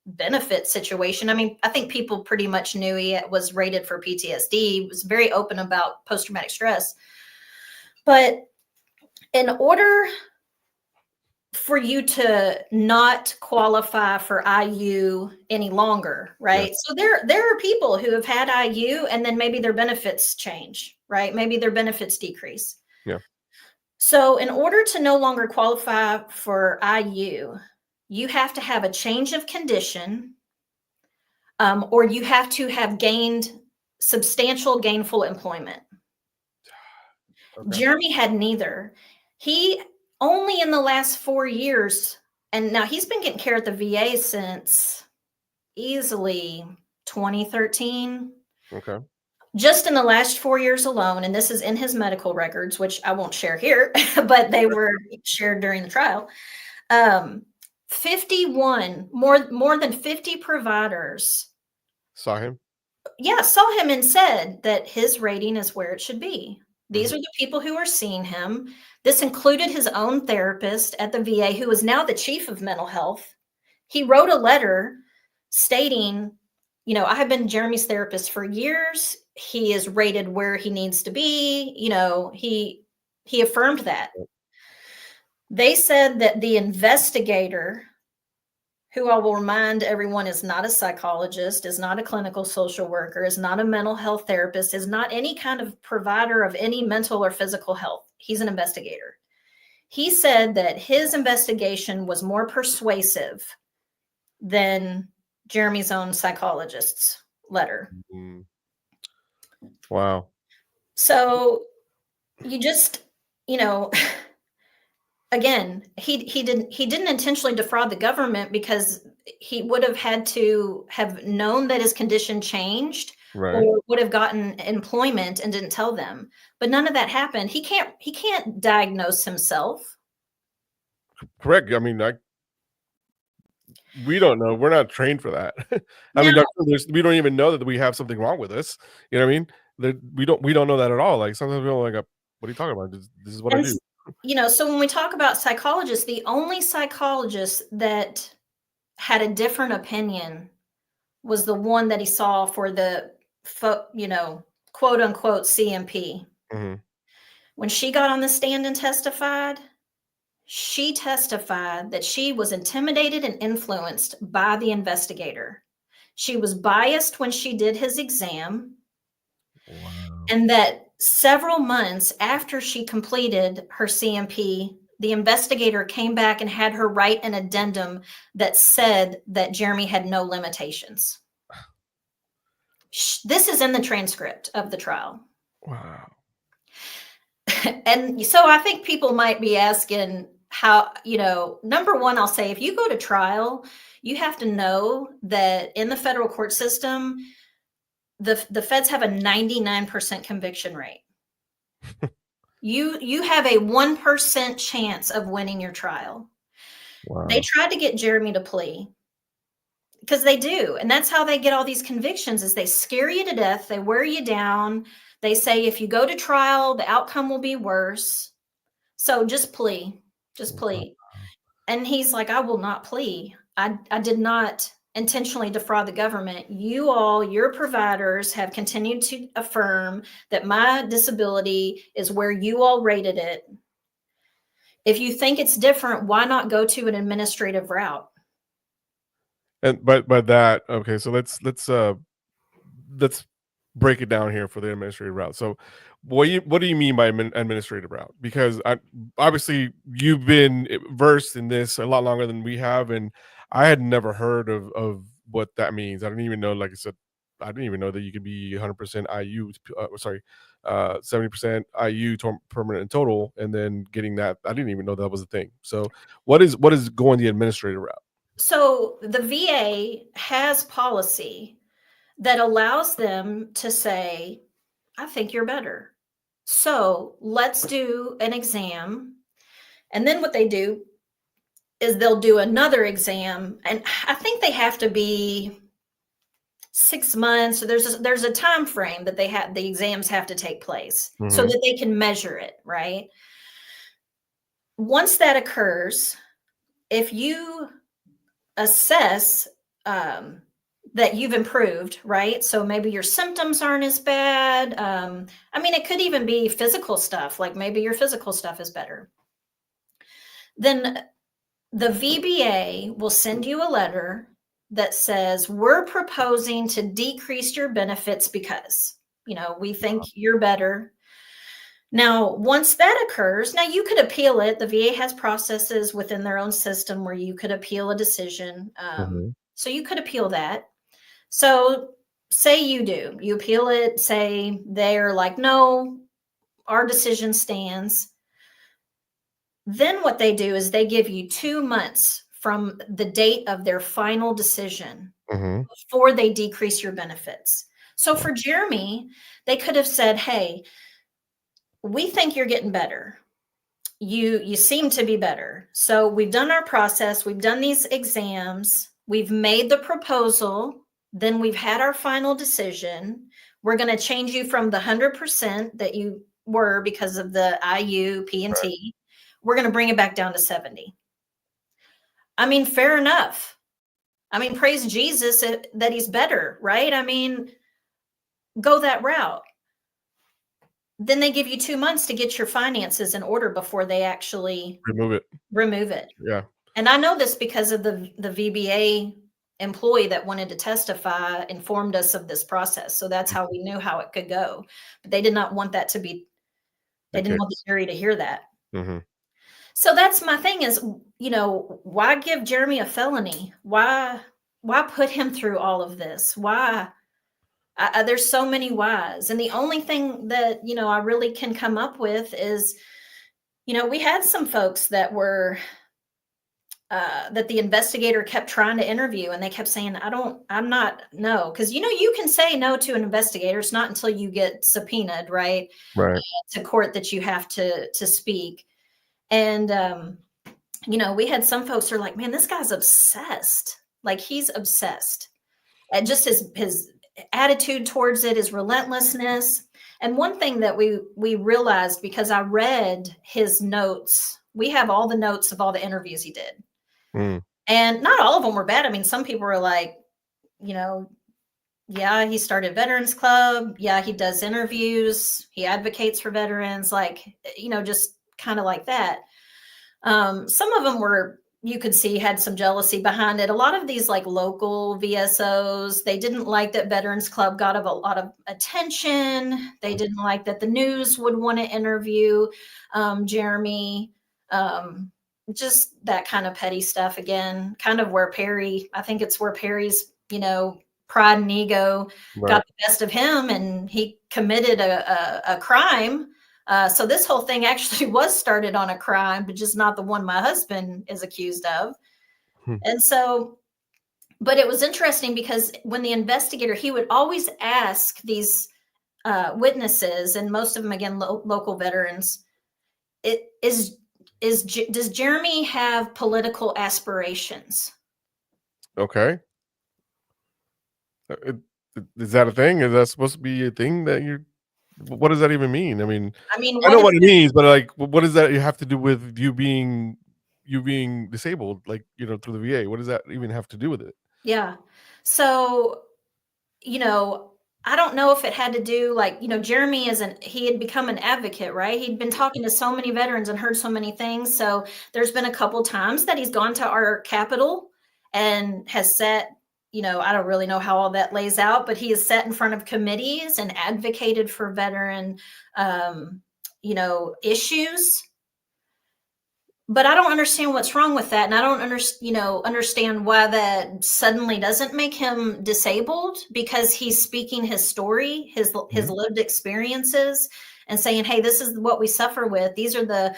Speaker 3: benefit situation. I mean, I think people pretty much knew he was rated for PTSD. He was very open about post-traumatic stress. But in order for you to not qualify for IU any longer, right? Yeah. So there are people who have had IU and then maybe their benefits change, right? Maybe their benefits decrease.
Speaker 2: Yeah.
Speaker 3: So in order to no longer qualify for IU, you have to have a change of condition, or you have to have gained substantial gainful employment. Okay. Jeremy had neither. He only in the last 4 years, and now he's been getting care at the VA since easily 2013.
Speaker 2: Okay.
Speaker 3: Just in the last 4 years alone, and this is in his medical records, which I won't share here, but they were shared during the trial. 51, more than 50 providers
Speaker 2: saw him.
Speaker 3: Yeah, saw him and said that his rating is where it should be. These are the people who are seeing him. This included his own therapist at the VA, who is now the chief of mental health. He wrote a letter stating, I have been Jeremy's therapist for years. He is rated where he needs to be. He affirmed that. They said that the investigator, who I will remind everyone is not a psychologist, is not a clinical social worker, is not a mental health therapist, is not any kind of provider of any mental or physical health. He's an investigator. He said that his investigation was more persuasive than Jeremy's own psychologist's letter.
Speaker 2: Mm. Wow.
Speaker 3: So you just, you know, again, he didn't intentionally defraud the government, because he would have had to have known that his condition changed,
Speaker 2: Right.
Speaker 3: or would have gotten employment and didn't tell them. But none of that happened. He can't diagnose himself.
Speaker 2: Correct. I mean, we don't know. We're not trained for that. I mean,
Speaker 3: Now,
Speaker 2: we don't even know that we have something wrong with us. You know what I mean? We don't know that at all. Like sometimes we're like, what are you talking about? This is what I
Speaker 3: and
Speaker 2: do.
Speaker 3: so when we talk about psychologists, the only psychologist that had a different opinion was the one that he saw for the, quote unquote CMP.
Speaker 2: Mhm.
Speaker 3: When she got on the stand and testified, she testified that she was intimidated and influenced by the investigator. She was biased when she did his exam,
Speaker 2: Wow.
Speaker 3: and that several months after she completed her CMP, the investigator came back and had her write an addendum that said that Jeremy had no limitations. This is in the transcript of the trial.
Speaker 2: Wow.
Speaker 3: And so I think people might be asking how, number one, I'll say, if you go to trial, you have to know that in the federal court system, the feds have a 99% conviction rate. You have a 1% chance of winning your trial.
Speaker 2: Wow.
Speaker 3: They tried to get Jeremy to plea, because they do. And that's how they get all these convictions, is they scare you to death. They wear you down. They say, if you go to trial, the outcome will be worse. So just plea. And he's like, I will not plea. I did not intentionally defraud the government. Your providers have continued to affirm that my disability is where you all rated it. If you think it's different, why not go to an administrative route?
Speaker 2: And by that, okay, so let's break it down here for the administrative route. So what do you mean by administrative route? Because obviously you've been versed in this a lot longer than we have, and I had never heard of what that means. I didn't even know, like I said, I didn't even know that you could be 100% IU, 70% IU permanent and total, and then getting that. I didn't even know that was a thing. So what is going the administrative route?
Speaker 3: So the VA has policy that allows them to say, I think you're better. So let's do an exam. And then what they do is they'll do another exam. And I think they have to be 6 months. So there's a time frame that the exams have to take place, so that they can measure it, right? Once that occurs, if you assess that you've improved, right? So maybe your symptoms aren't as bad. It could even be physical stuff, like maybe your physical stuff is better. Then the VBA will send you a letter that says, we're proposing to decrease your benefits because, we think you're better. Now, once that occurs, now you could appeal it. The VA has processes within their own system where you could appeal a decision. So you could appeal that. So say you appeal it, say they're like, no, our decision stands. Then what they do is they give you 2 months from the date of their final decision before they decrease your benefits. So for Jeremy, they could have said, hey, we think you're getting better. You seem to be better. So we've done our process. We've done these exams. We've made the proposal. Then we've had our final decision. We're going to change you from the 100% that you were because of the IU, P&T. Right. We're going to bring it back down to 70. Fair enough. Praise Jesus that he's better, right? Go that route. Then they give you 2 months to get your finances in order before they actually remove it.
Speaker 2: Yeah.
Speaker 3: And I know this because of the VBA employee that wanted to testify informed us of this process. So that's how we knew how it could go. But they did not want that to be, they didn't want the jury to hear that. So that's my thing is, why give Jeremy a felony? Why put him through all of this? Why? There's so many whys. And the only thing that, I really can come up with is, we had some folks that were, that the investigator kept trying to interview, and they kept saying, no. Because, you can say no to an investigator. It's not until you get subpoenaed, right?
Speaker 2: Right.
Speaker 3: To court that you have to speak. And, we had some folks who are like, man, this guy's obsessed. Like, he's obsessed. And just his attitude towards it, his relentlessness. And one thing that we realized, because I read his notes, we have all the notes of all the interviews he did. And not all of them were bad. I mean, some people were like, yeah, he started Veterans Club. Yeah, he does interviews. He advocates for veterans, like, just kind of like that. Some of them were, you could see, had some jealousy behind it. A lot of these like local VSOs, they didn't like that Veterans Club got a lot of attention. They didn't like that the news would want to interview Jeremy. Just that kind of petty stuff again, kind of where I think it's where Perry's, pride and ego got the best of him, and he committed a crime. So this whole thing actually was started on a crime, but just not the one my husband is accused of. And so, but it was interesting because when the investigator, he would always ask these witnesses, and most of them, again, local veterans, does Jeremy have political aspirations? Okay.
Speaker 2: Is that a thing? Is that supposed to be a thing that what does that even mean? I mean,
Speaker 3: I
Speaker 2: know what it means, but like, what does that have to do with you being disabled, like, through the VA? What does that even have to do with it?
Speaker 3: Yeah. So, I don't know if it had to do, like, Jeremy he had become an advocate, right? He'd been talking to so many veterans and heard so many things. So there's been a couple times that he's gone to our Capitol and has sat, I don't really know how all that lays out, but he has sat in front of committees and advocated for veteran, issues. But I don't understand what's wrong with that. And I don't understand why that suddenly doesn't make him disabled, because he's speaking his story, his lived experiences, and saying, hey, this is what we suffer with. These are the,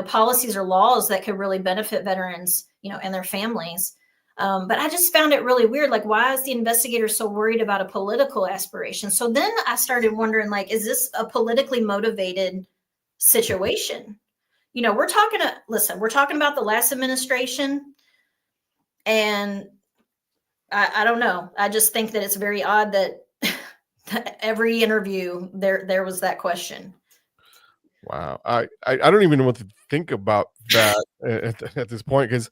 Speaker 3: policies or laws that could really benefit veterans, and their families. But I just found it really weird. Like, why is the investigator so worried about a political aspiration? So then I started wondering, like, is this a politically motivated situation? We're talking about the last administration, and I don't know. I just think that it's very odd that every interview there was that question.
Speaker 2: Wow. I don't even know what to think about that at this point, because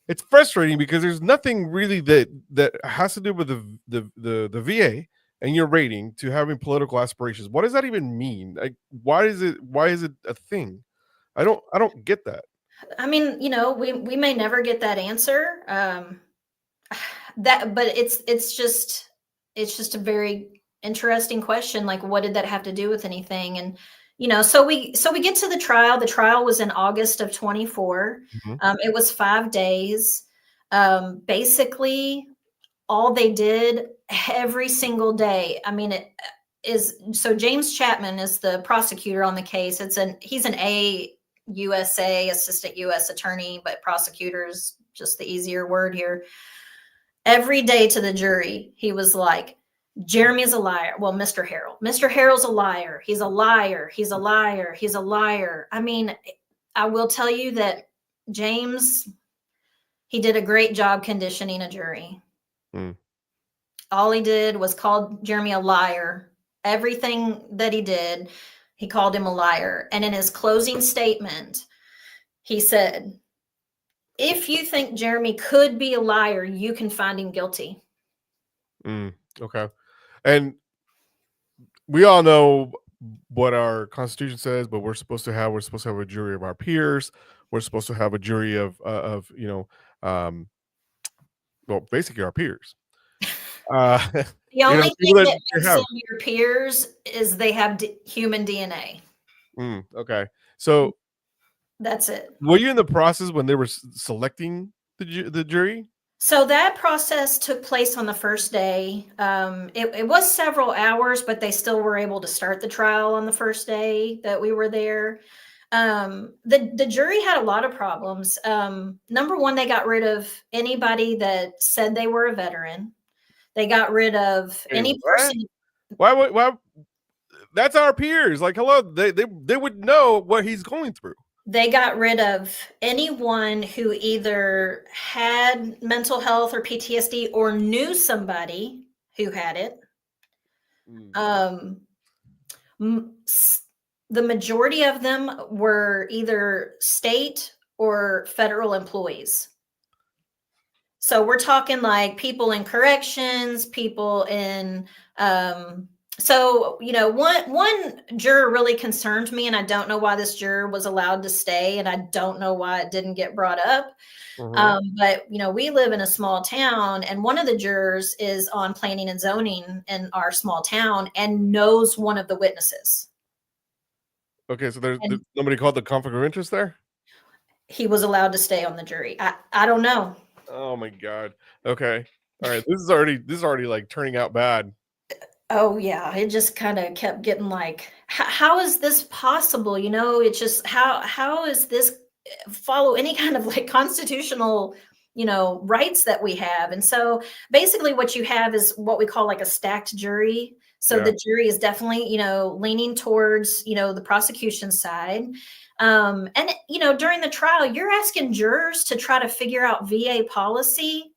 Speaker 2: it's frustrating, because there's nothing really that has to do with the VA and your rating to having political aspirations. What does that even mean? Like, why is it a thing? I don't get that.
Speaker 3: I mean, we may never get that answer. But it's just a very interesting question. Like, what did that have to do with anything? And so we get to the trial. The trial was in August of 24. It was 5 days. Basically, all they did every single day. I mean, so James Chapman is the prosecutor on the case. He's an AUSA, assistant U.S. attorney, but prosecutor is just the easier word here. Every day to the jury, he was like, Jeremy's a liar. Well, Mr. Harrell's a liar. He's a liar. He's a liar. He's a liar. I mean, I will tell you that James, he did a great job conditioning a jury. All he did was call Jeremy a liar. Everything that he did, he called him a liar. And in his closing statement, he said, if you think Jeremy could be a liar, you can find him guilty.
Speaker 2: Okay. And we all know what our Constitution says, but we're supposed to have a jury of our peers. We're supposed to have a jury of basically our peers.
Speaker 3: The only thing that makes them your peers is they have human DNA.
Speaker 2: Okay. So
Speaker 3: That's it.
Speaker 2: were you in the process when they were selecting the jury?
Speaker 3: So that process took place on the first day. It was several hours, but they still were able to start the trial on the first day that we were there. The jury had a lot of problems. Number one, they got rid of anybody that said they were a veteran. They got rid of
Speaker 2: Wait,
Speaker 3: any
Speaker 2: what?
Speaker 3: person.
Speaker 2: Why? That's our peers. Like, hello, they would know what he's going through.
Speaker 3: They got rid of anyone who either had mental health or PTSD or knew somebody who had it. The majority of them were either state or federal employees. So we're talking like people in corrections, people in so, one juror really concerned me, and I don't know why this juror was allowed to stay, and I don't know why it didn't get brought up. But, we live in a small town, and one of the jurors is on planning and zoning in our small town and knows one of the witnesses.
Speaker 2: Okay, so there's nobody called the conflict of interest there?
Speaker 3: He was allowed to stay on the jury. I don't know.
Speaker 2: Oh my God. Okay. All right. This is already like turning out bad.
Speaker 3: Oh yeah, it just kind of kept getting like, how is this possible? It's just how is this follow any kind of like constitutional, rights that we have? And so basically what you have is what we call like a stacked jury. So the jury is definitely, leaning towards, the prosecution side. And during the trial, you're asking jurors to try to figure out VA policy.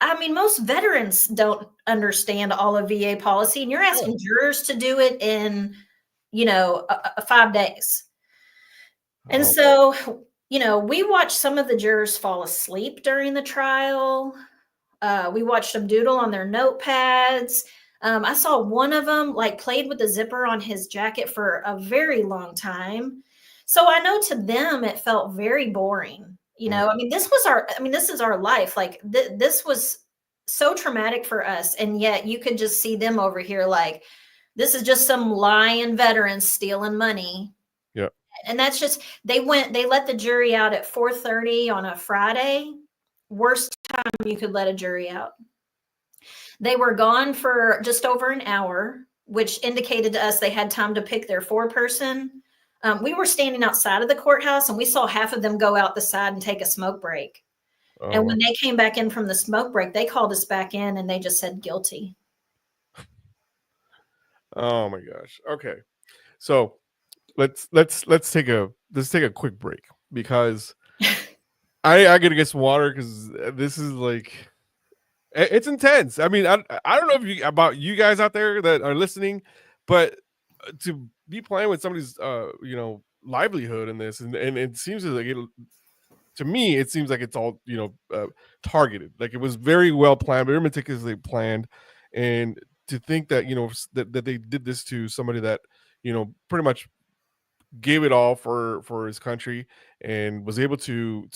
Speaker 3: I mean, most veterans don't understand all of VA policy, and you're asking jurors to do it in, 5 days. And so, we watched some of the jurors fall asleep during the trial. We watched them doodle on their notepads. I saw one of them like played with the zipper on his jacket for a very long time. So I know to them it felt very boring. I mean, this is our life. Like this was so traumatic for us. And yet you could just see them over here like, this is just some lying veterans stealing money.
Speaker 2: Yeah.
Speaker 3: And that's just, they let the jury out at 4:30 on a Friday. Worst time you could let a jury out. They were gone for just over an hour, which indicated to us they had time to pick their 4-person. We were standing outside of the courthouse and we saw half of them go out the side and take a smoke break. And when they came back in from the smoke break, they called us back in and they just said guilty.
Speaker 2: Oh my gosh. Okay. So let's take a quick break because I gotta get some water because this is like, it's intense. I mean, I don't know about you guys out there that are listening, but to be playing with somebody's livelihood in this, and it seems like to me it seems like it's all targeted. Like it was very well planned, very meticulously planned, and to think that that they did this to somebody that pretty much gave it all for his country and was able to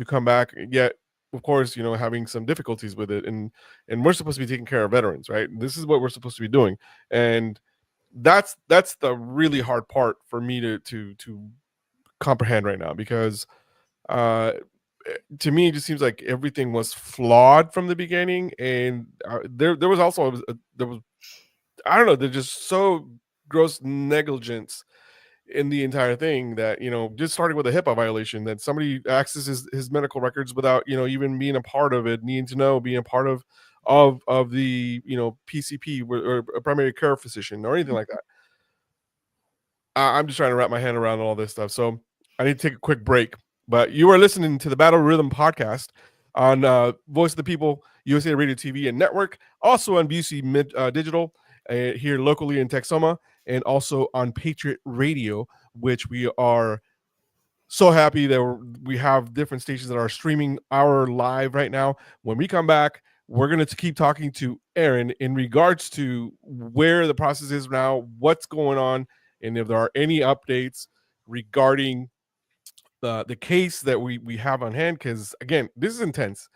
Speaker 2: come back, yet of course having some difficulties with it, and we're supposed to be taking care of veterans, right? This is what we're supposed to be doing, and that's the really hard part for me to comprehend right now, because to me it just seems like everything was flawed from the beginning, and there was also there was, I don't know, there's just so gross negligence in the entire thing that just starting with a HIPAA violation, that somebody accesses his medical records without even being a part of it, needing to know, being a part of the PCP or a primary care physician or anything like that. I'm just trying to wrap my hand around all this stuff, so I need to take a quick break. But you are listening to the Battle Rhythm podcast on Voice of the People, USA Radio TV and Network, also on BC Digital here locally in Texoma, and also on Patriot Radio, which we are so happy that we have different stations that are streaming our live right now. When we come back, we're going to keep talking to Erin in regards to where the process is now, what's going on, and if there are any updates regarding the case that we have on hand, because again, this is intense.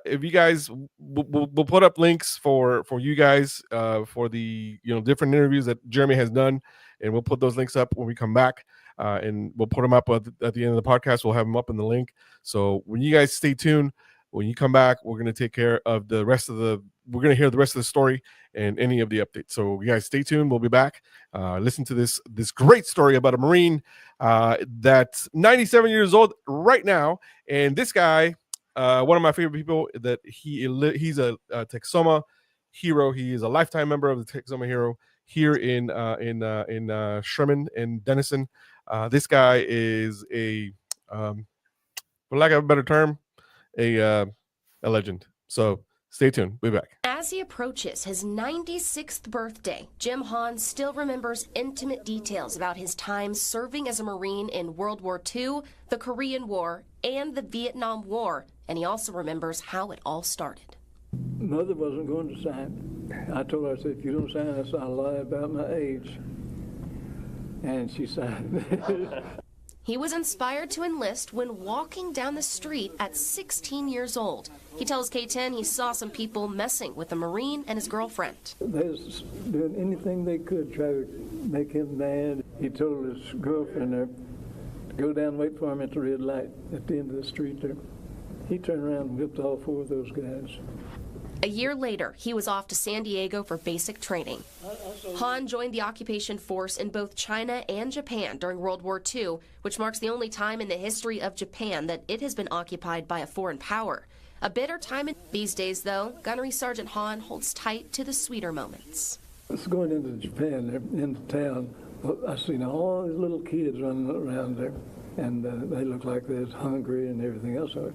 Speaker 2: If you guys, we'll put up links for you guys for the different interviews that Jeremy has done, and we'll put those links up when we come back. and we'll put them up at the end of the podcast. We'll have them up in the link. So when you guys stay tuned, when you come back, we're going to take care of the rest of we're going to hear the rest of the story and any of the updates. So you guys stay tuned. We'll be back. Listen to this great story about a Marine that's 97 years old right now. And this guy, one of my favorite people, that he's a Texoma hero. He is a lifetime member of the Texoma Hero here in Sherman and Denison. This guy is for lack of a better term, a legend. So stay tuned. We'll be back.
Speaker 4: As he approaches his 96th birthday, Jim Hahn still remembers intimate details about his time serving as a Marine in World War II, the Korean War, and the Vietnam War. And he also remembers how it all started.
Speaker 5: Mother wasn't going to sign. I told her, I said, if you don't sign this, I'll lie about my age. And she signed.
Speaker 4: He was inspired to enlist when walking down the street at 16 years old. He tells K10 he saw some people messing with a Marine and his girlfriend.
Speaker 5: They was doing anything they could try to make him mad. He told his girlfriend there to go down and wait for him at the red light at the end of the street there. He turned around and whipped all four of those guys.
Speaker 4: A year later, he was off to San Diego for basic training. Hahn joined the occupation force in both China and Japan during World War II, which marks the only time in the history of Japan that it has been occupied by a foreign power. A bitter time these days, though. Gunnery Sergeant Hahn holds tight to the sweeter moments.
Speaker 5: It's going into Japan, there, into town. I seen all these little kids running around there, and they looked like they was hungry and everything else. So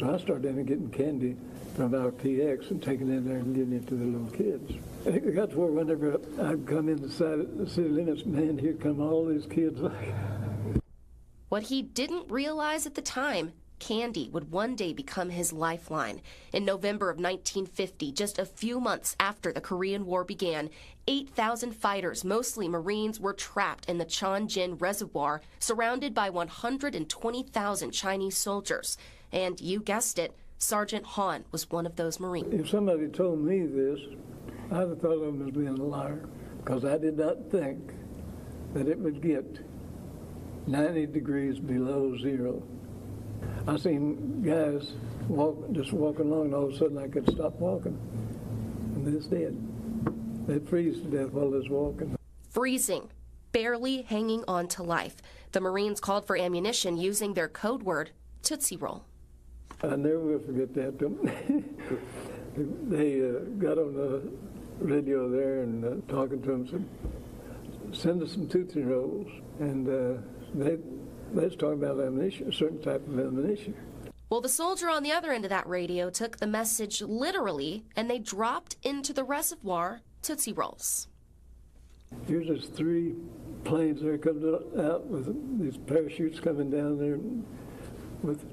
Speaker 5: I started in getting candy from our PX and taking it in there and giving it to the little kids. It got to where whenever I'd come inside the city limits, man, here come all these kids.
Speaker 4: What he didn't realize at the time, candy would one day become his lifeline. In November of 1950, just a few months after the Korean War began, 8,000 fighters, mostly Marines, were trapped in the Chonjin Reservoir, surrounded by 120,000 Chinese soldiers. And you guessed it, Sergeant Hahn was one of those Marines.
Speaker 5: If somebody told me this, I'd have thought of him as being a liar, because I did not think that it would get 90 degrees below zero. I seen guys just walking along, and all of a sudden I could stop walking, and they just did. They'd freeze to death while they was walking.
Speaker 4: Freezing, barely hanging on to life. The Marines called for ammunition using their code word, Tootsie Roll.
Speaker 5: I never will forget that. They got on the radio there and talking to them, said, send us some Tootsie Rolls. And they was talking about ammunition, a certain type of ammunition.
Speaker 4: Well, the soldier on the other end of that radio took the message literally, and they dropped into the reservoir Tootsie Rolls.
Speaker 5: Here's these 3 planes there coming out with these parachutes coming down there with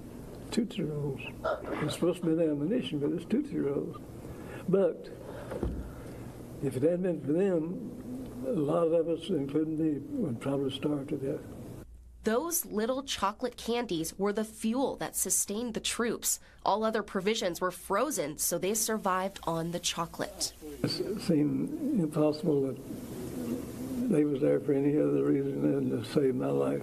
Speaker 5: Tootsie Rolls. It's supposed to be ammunition, but it's Tootsie Rolls. But if it hadn't been for them, a lot of us, including me, would probably starve to death.
Speaker 4: Those little chocolate candies were the fuel that sustained the troops. All other provisions were frozen, so they survived on the chocolate.
Speaker 5: It seemed impossible that they was there for any other reason than to save my life.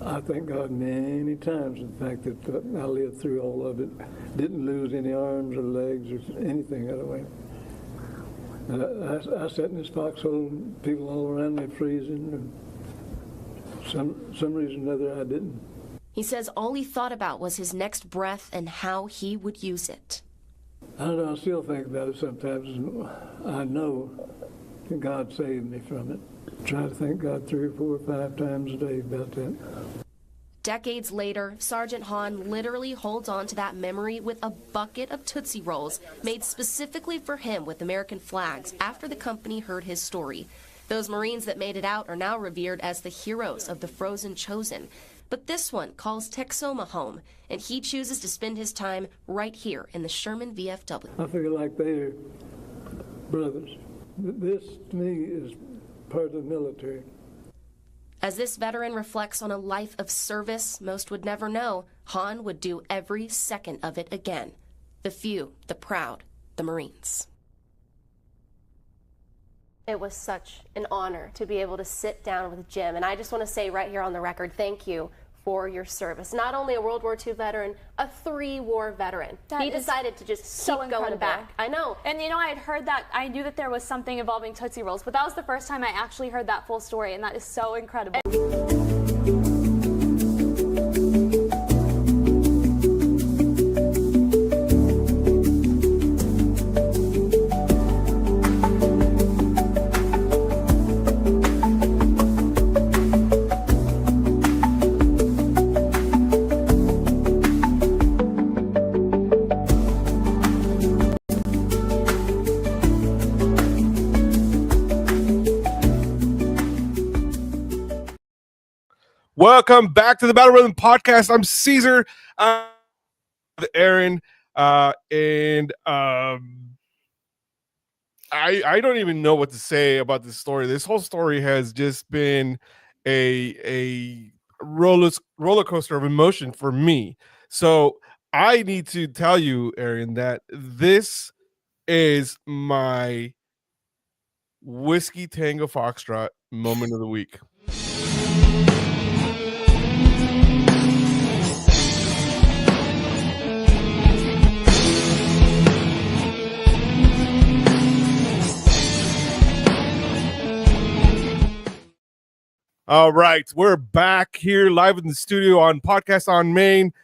Speaker 5: I thank God many times for the fact that I lived through all of it, didn't lose any arms or legs or anything that way. And I sat in this foxhole, and people all around me freezing, and some reason or other I didn't.
Speaker 4: He says all he thought about was his next breath and how he would use it.
Speaker 5: I don't know, I still think about it sometimes. I know that God saved me from it. Try to thank God 3 or 4 or 5 times a day about that.
Speaker 4: Decades later, Sergeant Hahn literally holds on to that memory with a bucket of Tootsie Rolls made specifically for him with American flags after the company heard his story. Those Marines that made it out are now revered as the heroes of the Frozen Chosen. But this one calls Texoma home, and he chooses to spend his time right here in the Sherman VFW.
Speaker 5: I feel like they're brothers. This, to me, is part of the military.
Speaker 4: As this veteran reflects on a life of service most would never know, Hahn would do every second of it again. The few, the proud, the Marines.
Speaker 6: It was such an honor to be able to sit down with Jim. And I just want to say right here on the record, thank you for your service. Not only a World War II veteran, a 3-war veteran. He decided to just keep going back. I know.
Speaker 7: And you know, I had heard that, I knew that there was something involving Tootsie Rolls, but that was the first time I actually heard that full story, and that is so incredible.
Speaker 2: Welcome back to the Battle Rhythm Podcast. I'm Caesar, Erin, and I don't even know what to say about this story. This whole story has just been a roller coaster of emotion for me. So I need to tell you, Erin, that this is my Whiskey Tango Foxtrot moment of the week. All right, we're back here live in the studio on Podcast on Main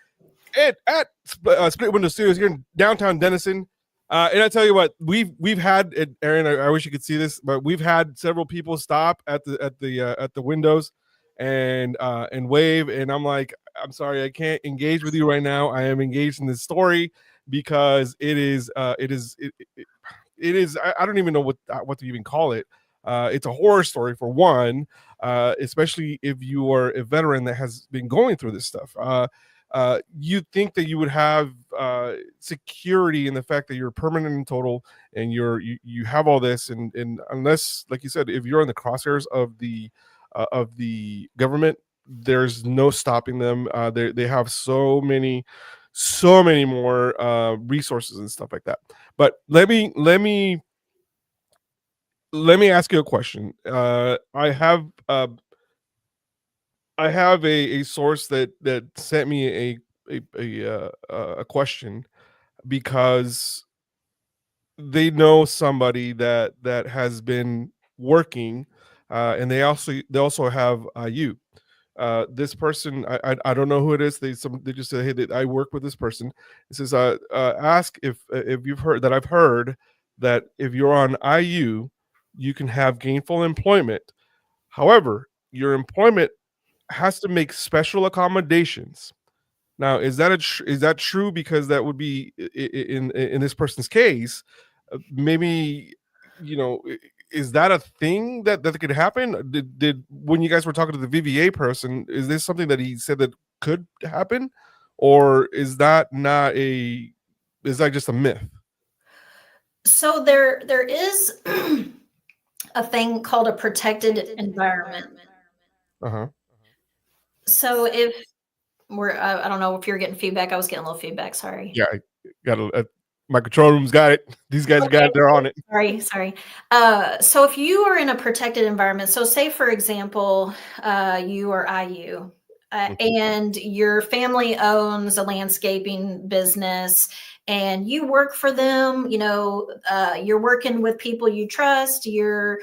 Speaker 2: at Split Window Studios here in downtown Denison. And I tell you what, we've had it, Erin. I wish you could see this, but we've had several people stop at the windows and wave. And I'm like, I'm sorry, I can't engage with you right now. I am engaged in this story because it is. I don't even know what to even call it. It's a horror story for one, especially if you are a veteran that has been going through this stuff. You'd think that you would have security in the fact that you're permanent and total and you have all this, and unless, like you said, if you're in the crosshairs of the government, there's no stopping them. They have so many more resources and stuff like that. But let me ask you a question. I have a source that sent me a question because they know somebody that has been working, and they also have you. This person, I don't know who it is. They just say, hey, I work with this person. It says, ask if you've heard that. I've heard that if you're on IU, you can have gainful employment. However, your employment has to make special accommodations. Now, is that true? Because that would be in this person's case, maybe, is that a thing that could happen? Did when you guys were talking to the VVA person, is this something that he said that could happen, or is that just a myth?
Speaker 3: So there is a thing called a protected environment.
Speaker 2: Uh-huh.
Speaker 3: So if I don't know if you're getting feedback. I was getting a little feedback. Sorry.
Speaker 2: Yeah, I got my control room's got it. These guys got it. They're on it.
Speaker 3: Sorry. So if you are in a protected environment, so say for example, you are IU, and your family owns a landscaping business, and you work for them. You're working with people you trust. You're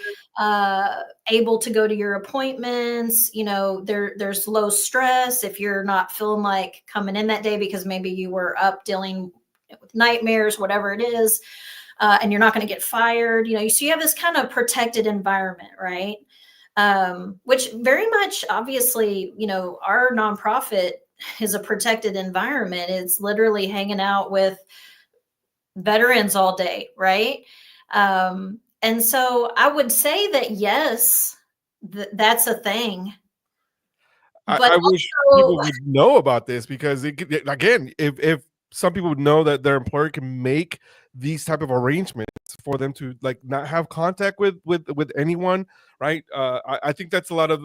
Speaker 3: able to go to your appointments. There's low stress if you're not feeling like coming in that day because maybe you were up dealing with nightmares, whatever it is, and you're not going to get fired. So you have this kind of protected environment, right? Which very much, obviously, our nonprofit is a protected environment. It's literally hanging out with veterans all day, right? And so I would say that yes, that's a thing.
Speaker 2: But I wish people would know about this, because again, if some people would know that their employer can make these type of arrangements for them to not have contact with anyone, right? I think that's a lot of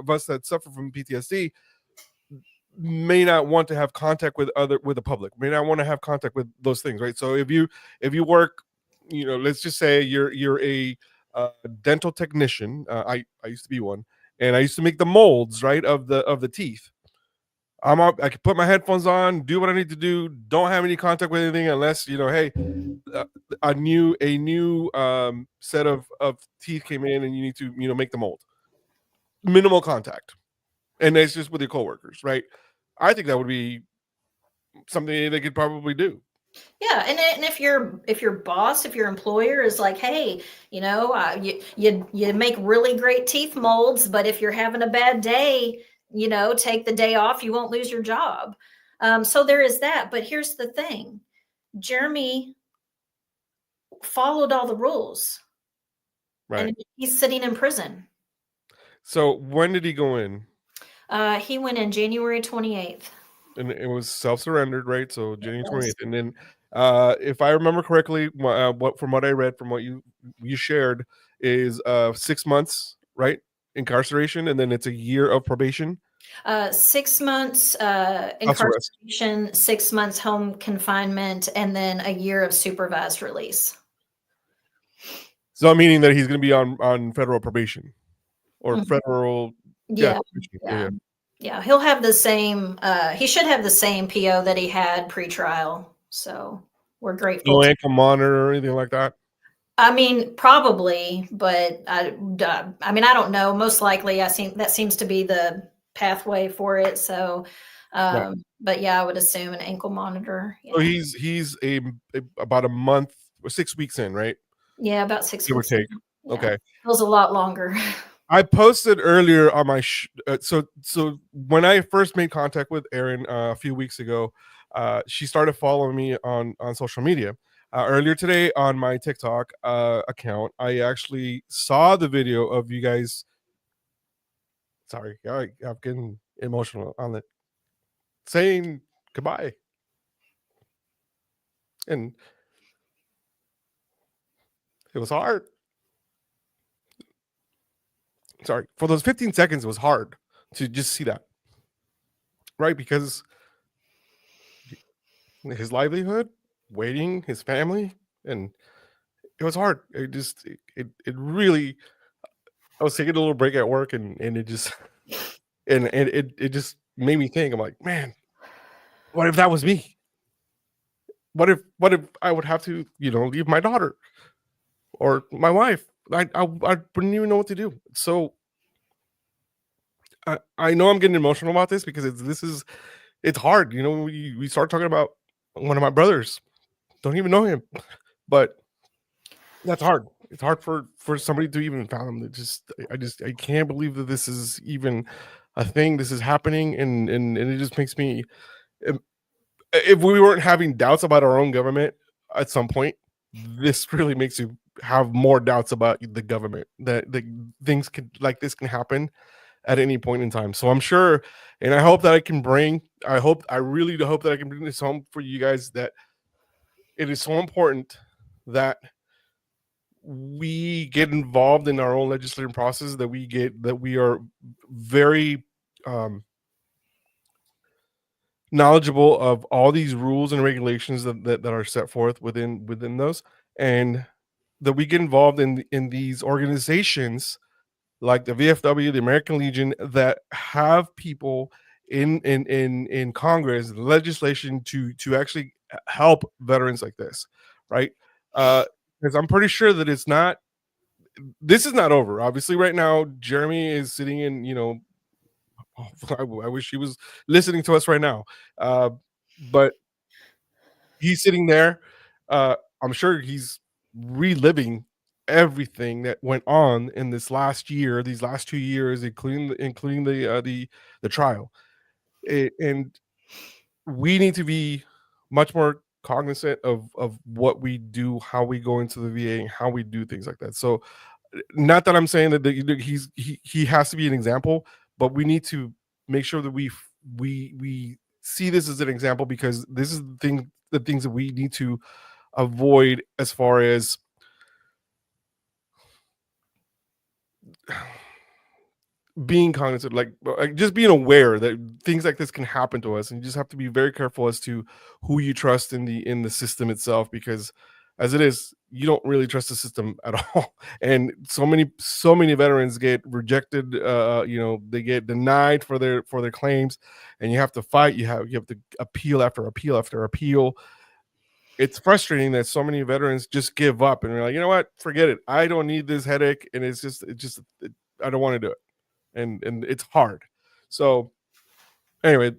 Speaker 2: us that suffer from PTSD may not want to have contact with the public, may not want to have contact with those things, right? So if you work, let's just say you're a dental technician. I used to be one, and I used to make the molds, right, of the teeth. I'm up, I can put my headphones on, do what I need to do, don't have any contact with anything unless, hey, a new set of teeth came in and you need to, make the mold. Minimal contact. And it's just with your coworkers, right? I think that would be something they could probably do.
Speaker 3: Yeah, and if your boss, if your employer is like, hey, you make really great teeth molds, but if you're having a bad day, take the day off, you won't lose your job. So there is that. But here's the thing: Jeremy followed all the rules,
Speaker 2: Right?
Speaker 3: And he's sitting in prison.
Speaker 2: So when did he go in?
Speaker 3: He went in January 28th.
Speaker 2: And it was self-surrendered, right? So January 28th, and then if I remember correctly, what I read from what you shared is 6 months, right, incarceration, and then it's a year of probation.
Speaker 3: 6 months incarceration, 6 months home confinement, and then a year of supervised release.
Speaker 2: So meaning that he's going to be on federal probation or federal.
Speaker 3: Yeah.
Speaker 2: Yeah.
Speaker 3: Yeah, he'll have the same. He should have the same PO that he had pre-trial. So we're grateful.
Speaker 2: No ankle monitor or anything like that.
Speaker 3: I mean, probably, but I don't know. Most likely, that seems to be the pathway for it. So,
Speaker 2: Right.
Speaker 3: But yeah, I would assume an ankle monitor. Yeah.
Speaker 2: So he's about a month or 6 weeks in, right?
Speaker 3: Yeah, about 6
Speaker 2: Give or
Speaker 3: weeks.
Speaker 2: take.
Speaker 3: Yeah.
Speaker 2: Okay.
Speaker 3: Feels a lot longer.
Speaker 2: I posted earlier on my so when I first made contact with Erin a few weeks ago, she started following me on social media. Earlier today on my TikTok account, I actually saw the video of you guys. Sorry, I'm getting emotional on it. Saying goodbye, and it was hard. Sorry, for those 15 seconds, it was hard to just see that, right? Because his livelihood, waiting, his family, and it was hard. It really. I was taking a little break at work, and it just and it just made me think. I'm like, man, what if that was me? What if I would have to leave my daughter or my wife? I wouldn't even know what to do. So I know I'm getting emotional about this because it's hard. We start talking about one of my brothers. Don't even know him, but that's hard. It's hard for somebody to even fathom. I can't believe that this is even a thing. This is happening, and it just makes me. If we weren't having doubts about our own government at some point, this really makes you have more doubts about the government. That things like this can happen at any point in time. So I'm sure, and I hope that I really hope that I can bring this home for you guys, that it is so important that we get involved in our own legislative process, that we are very knowledgeable of all these rules and regulations that are set forth within those, and that we get involved in these organizations like the VFW, the American Legion, that have people in Congress, legislation to actually help veterans like this, right? Because I'm pretty sure that this is not over. Obviously, right now, Jeremy is sitting in, I wish he was listening to us right now. But he's sitting there. I'm sure he's reliving everything that went on in these last 2 years, including the trial. And we need to be much more cognizant of what we do, how we go into the VA, and how we do things like that. So, not that I'm saying that he has to be an example, but we need to make sure that we see this as an example, because this is the things that we need to avoid as far as being cognizant, like just being aware that things like this can happen to us, and you just have to be very careful as to who you trust in the system itself, because as it is, you don't really trust the system at all. And so many veterans get rejected. They get denied for their claims, and you have to fight. You have to appeal after appeal after appeal. It's frustrating that so many veterans just give up and they're like, you know what, forget it. I don't need this headache, and I don't want to do it, and it's hard. So anyway,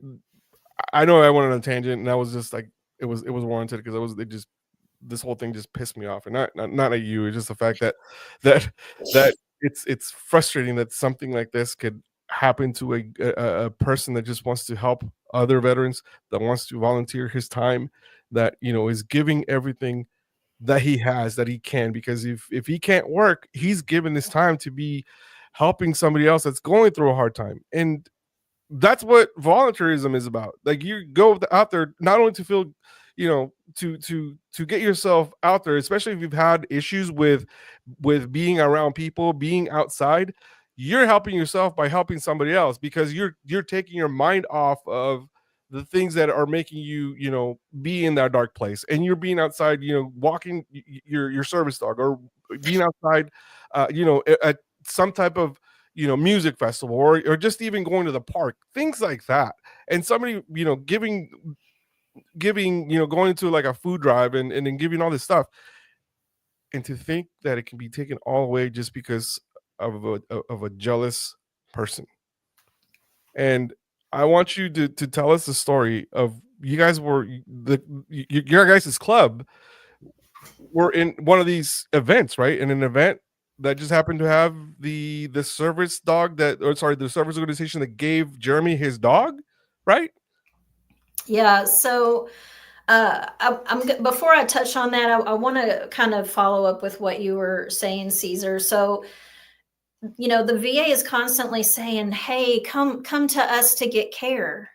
Speaker 2: I know I went on a tangent, and that was just like it was warranted because this whole thing just pissed me off, and not at you. It's just the fact that it's frustrating that something like this could happen to a person that just wants to help other veterans, that wants to volunteer his time, that is giving everything that he has, that he can, because if he can't work, he's given his time to be helping somebody else that's going through a hard time. And that's what volunteerism is about. Like, you go out there not only to feel, to get yourself out there, especially if you've had issues with being around people, being outside. You're helping yourself by helping somebody else, because you're taking your mind off of the things that are making you, be in that dark place, and you're being outside, walking your service dog, or being outside, at some type of music festival, or just even going to the park, things like that. And somebody, giving, going to like a food drive and then giving all this stuff, and to think that it can be taken all away just because of a jealous person. And I want you to tell us the story of you guys were your guys' club were in one of these events, right? In an event that just happened to have the service dog the service organization that gave Jeremy his dog, right?
Speaker 3: Yeah. So before I touch on that, I want to kind of follow up with what you were saying, Caesar. So, the VA is constantly saying, hey, come to us to get care.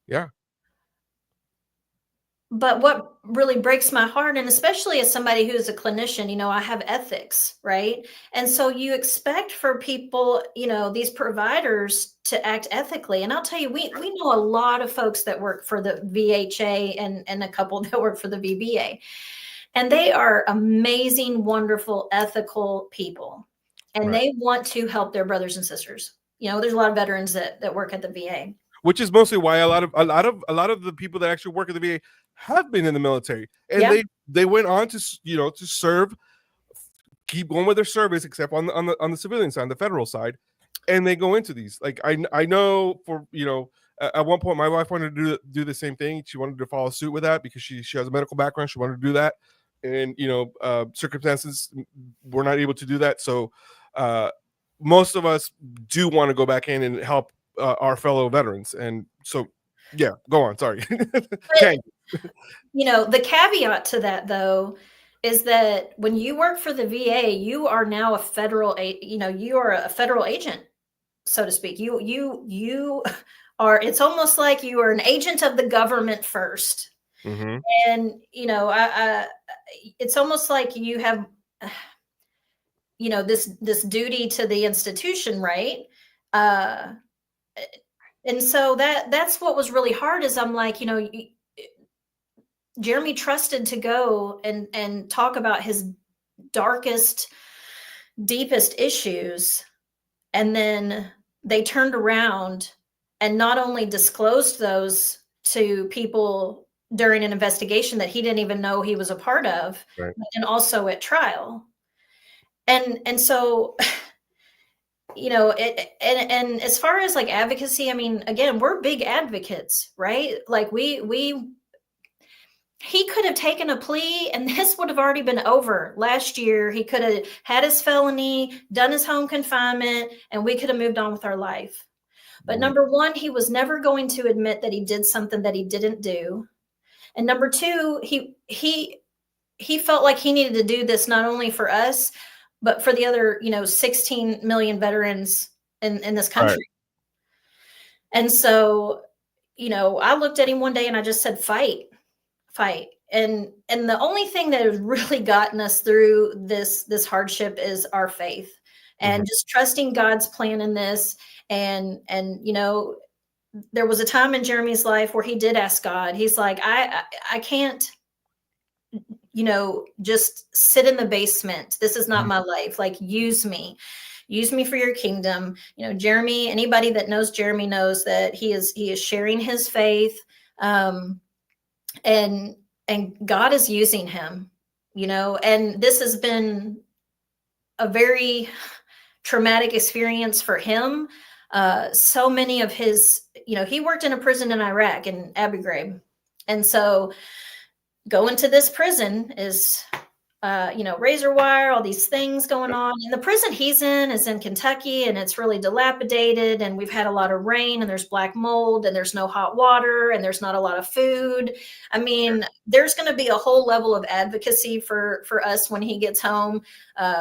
Speaker 2: Yeah.
Speaker 3: But what really breaks my heart, and especially as somebody who's a clinician, I have ethics, right? And so you expect for people, these providers to act ethically. And I'll tell you, we know a lot of folks that work for the VHA and a couple that work for the VBA. And they are amazing, wonderful, ethical people. And
Speaker 2: Right.
Speaker 3: they want to help their brothers and sisters. There's a lot of veterans that work at the VA.
Speaker 2: Which is mostly why a lot of the people that actually work at the VA have been in the military, and they went on to to serve, keep going with their service, except on the civilian side, the federal side, and they go into these. Like I know for at one point my wife wanted to do the same thing. She wanted to follow suit with that because she has a medical background. She wanted to do that, and circumstances were not able to do that. So most of us do want to go back in and help our fellow veterans. And so, yeah, go on. Sorry.
Speaker 3: But, the caveat to that, though, is that when you work for the VA, you are now a federal, you are a federal agent, so to speak. You are, it's almost like you are an agent of the government first.
Speaker 2: Mm-hmm.
Speaker 3: And, it's almost like you have, this duty to the institution, right? And so that's what was really hard, is I'm like, Jeremy trusted to go and talk about his darkest, deepest issues. And then they turned around and not only disclosed those to people during an investigation that he didn't even know he was a part of,
Speaker 2: right,
Speaker 3: but then also at trial. And so, and as far as like advocacy, I mean, again, we're big advocates, right? Like he could have taken a plea and this would have already been over last year. He could have had his felony, done his home confinement, and we could have moved on with our life. But number one, he was never going to admit that he did something that he didn't do. And number two, he felt like he needed to do this not only for us, but for the other, 16 million veterans in this country. Right. And so, I looked at him one day and I just said, fight. And the only thing that has really gotten us through this hardship is our faith and just trusting God's plan in this. And there was a time in Jeremy's life where he did ask God. He's like, I can't, just sit in the basement. This is not my life. Like, use me for your kingdom. Jeremy, anybody that knows Jeremy knows that he is sharing his faith. And God is using him, and this has been a very traumatic experience for him. So many of his, he worked in a prison in Iraq, in Abu Ghraib. And so going to this prison is, razor wire, all these things going on. And the prison he's in is in Kentucky, and it's really dilapidated. And we've had a lot of rain, and there's black mold, and there's no hot water, and there's not a lot of food. I mean, there's going to be a whole level of advocacy for us when he gets home,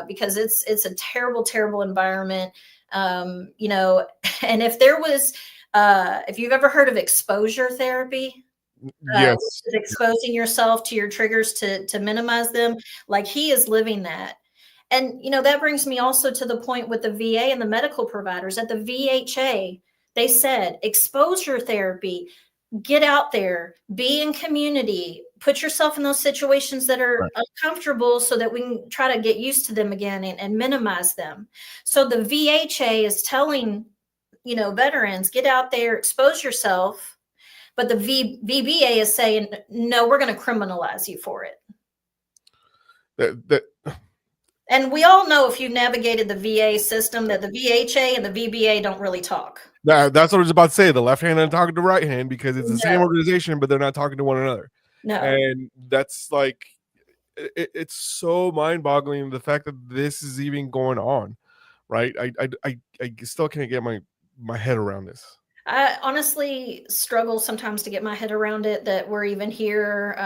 Speaker 3: because it's a terrible, terrible environment. And if there was, if you've ever heard of exposure therapy,
Speaker 2: yes,
Speaker 3: exposing yourself to your triggers to minimize them, like, he is living that. And that brings me also to the point with the VA and the medical providers at the VHA. They said exposure therapy, get out there, be in community, put yourself in those situations that are uncomfortable so that we can try to get used to them again and minimize them. So the VHA is telling veterans, get out there, expose yourself. But the VBA is saying, no, we're going to criminalize you for it. And we all know, if you navigated the VA system, that the VHA and the VBA don't really talk.
Speaker 2: That's what I was about to say. The left hand and talking to the right hand, because it's the same organization, but they're not talking to one another.
Speaker 3: No.
Speaker 2: And that's like, it's so mind-boggling, the fact that this is even going on, right? I still can't get my head around this.
Speaker 3: I honestly struggle sometimes to get my head around it, that we're even here.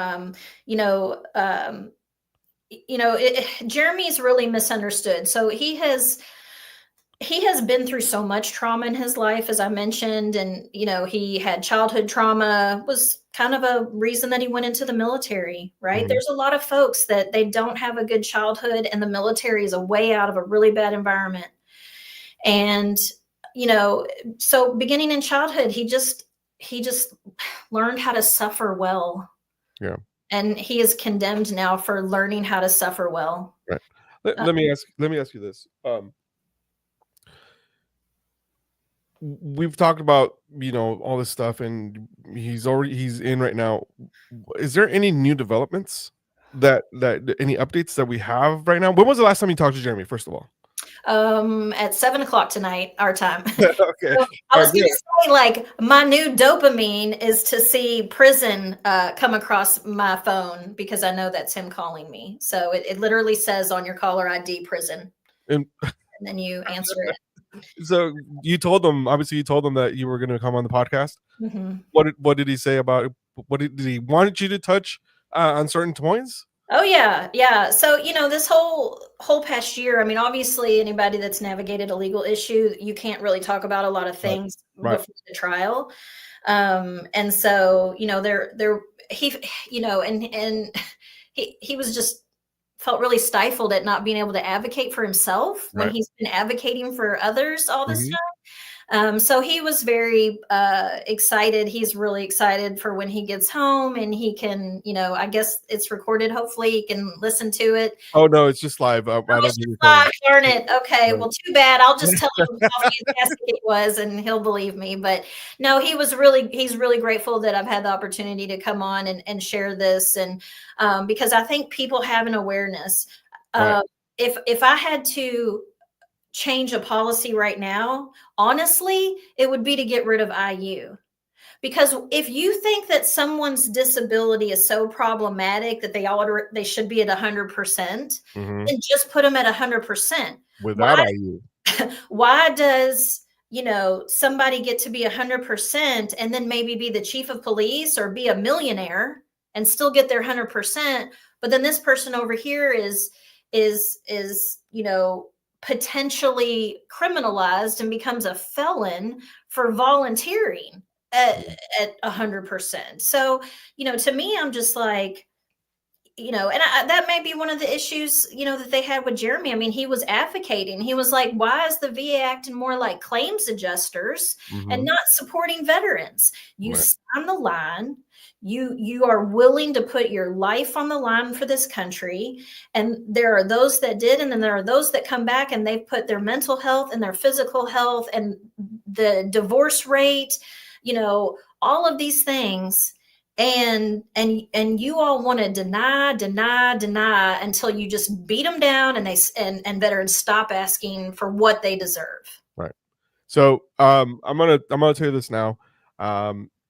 Speaker 3: Jeremy's really misunderstood. So he has been through so much trauma in his life, as I mentioned, and he had childhood trauma, was kind of a reason that he went into the military, right? Mm-hmm. There's a lot of folks that they don't have a good childhood, and the military is a way out of a really bad environment. And so beginning in childhood, he just learned how to suffer well.
Speaker 2: Yeah.
Speaker 3: And he is condemned now for learning how to suffer well.
Speaker 2: Right. Let me ask you this. We've talked about, all this stuff, and he's in right now. Is there any new developments that any updates that we have right now? When was the last time you talked to Jeremy, first of all?
Speaker 3: At 7:00 tonight, our time.
Speaker 2: Okay.
Speaker 3: So I was going to say, like, my new dopamine is to see prison come across my phone, because I know that's him calling me. So it literally says on your caller ID, prison, and then you answer it.
Speaker 2: So you told them that you were going to come on the podcast.
Speaker 3: Mm-hmm.
Speaker 2: What did he say about it? Did he want you to touch on certain points?
Speaker 3: Oh yeah. So this whole past year, I mean, obviously anybody that's navigated a legal issue, you can't really talk about a lot of things before the trial. And so he was just felt really stifled at not being able to advocate for himself when he's been advocating for others all this time. So he was very excited. He's really excited for when he gets home and he can, I guess it's recorded. Hopefully he can listen to it.
Speaker 2: Oh no, it's just live.
Speaker 3: It's just live. Darn it. Okay. Well, too bad. I'll just tell him how fantastic it was, and he'll believe me. But no, he's really grateful that I've had the opportunity to come on and share this. And because I think people have an awareness. If I had to change a policy right now, honestly, it would be to get rid of IU. Because if you think that someone's disability is so problematic that they should be at 100%, then just put them at 100%.
Speaker 2: Without IU.
Speaker 3: Why does somebody get to be 100% and then maybe be the chief of police or be a millionaire and still get their 100%, but then this person over here is potentially criminalized and becomes a felon for volunteering at 100%. So, to me, I'm just like, and that may be one of the issues, that they had with Jeremy. I mean, he was advocating. He was like, why is the VA acting more like claims adjusters and not supporting veterans? You sign the line, You are willing to put your life on the line for this country. And there are those that did, and then there are those that come back and they've put their mental health and their physical health and the divorce rate, all of these things. And you all want to deny until you just beat them down, and veterans stop asking for what they deserve.
Speaker 2: Right. So I'm gonna tell you this now.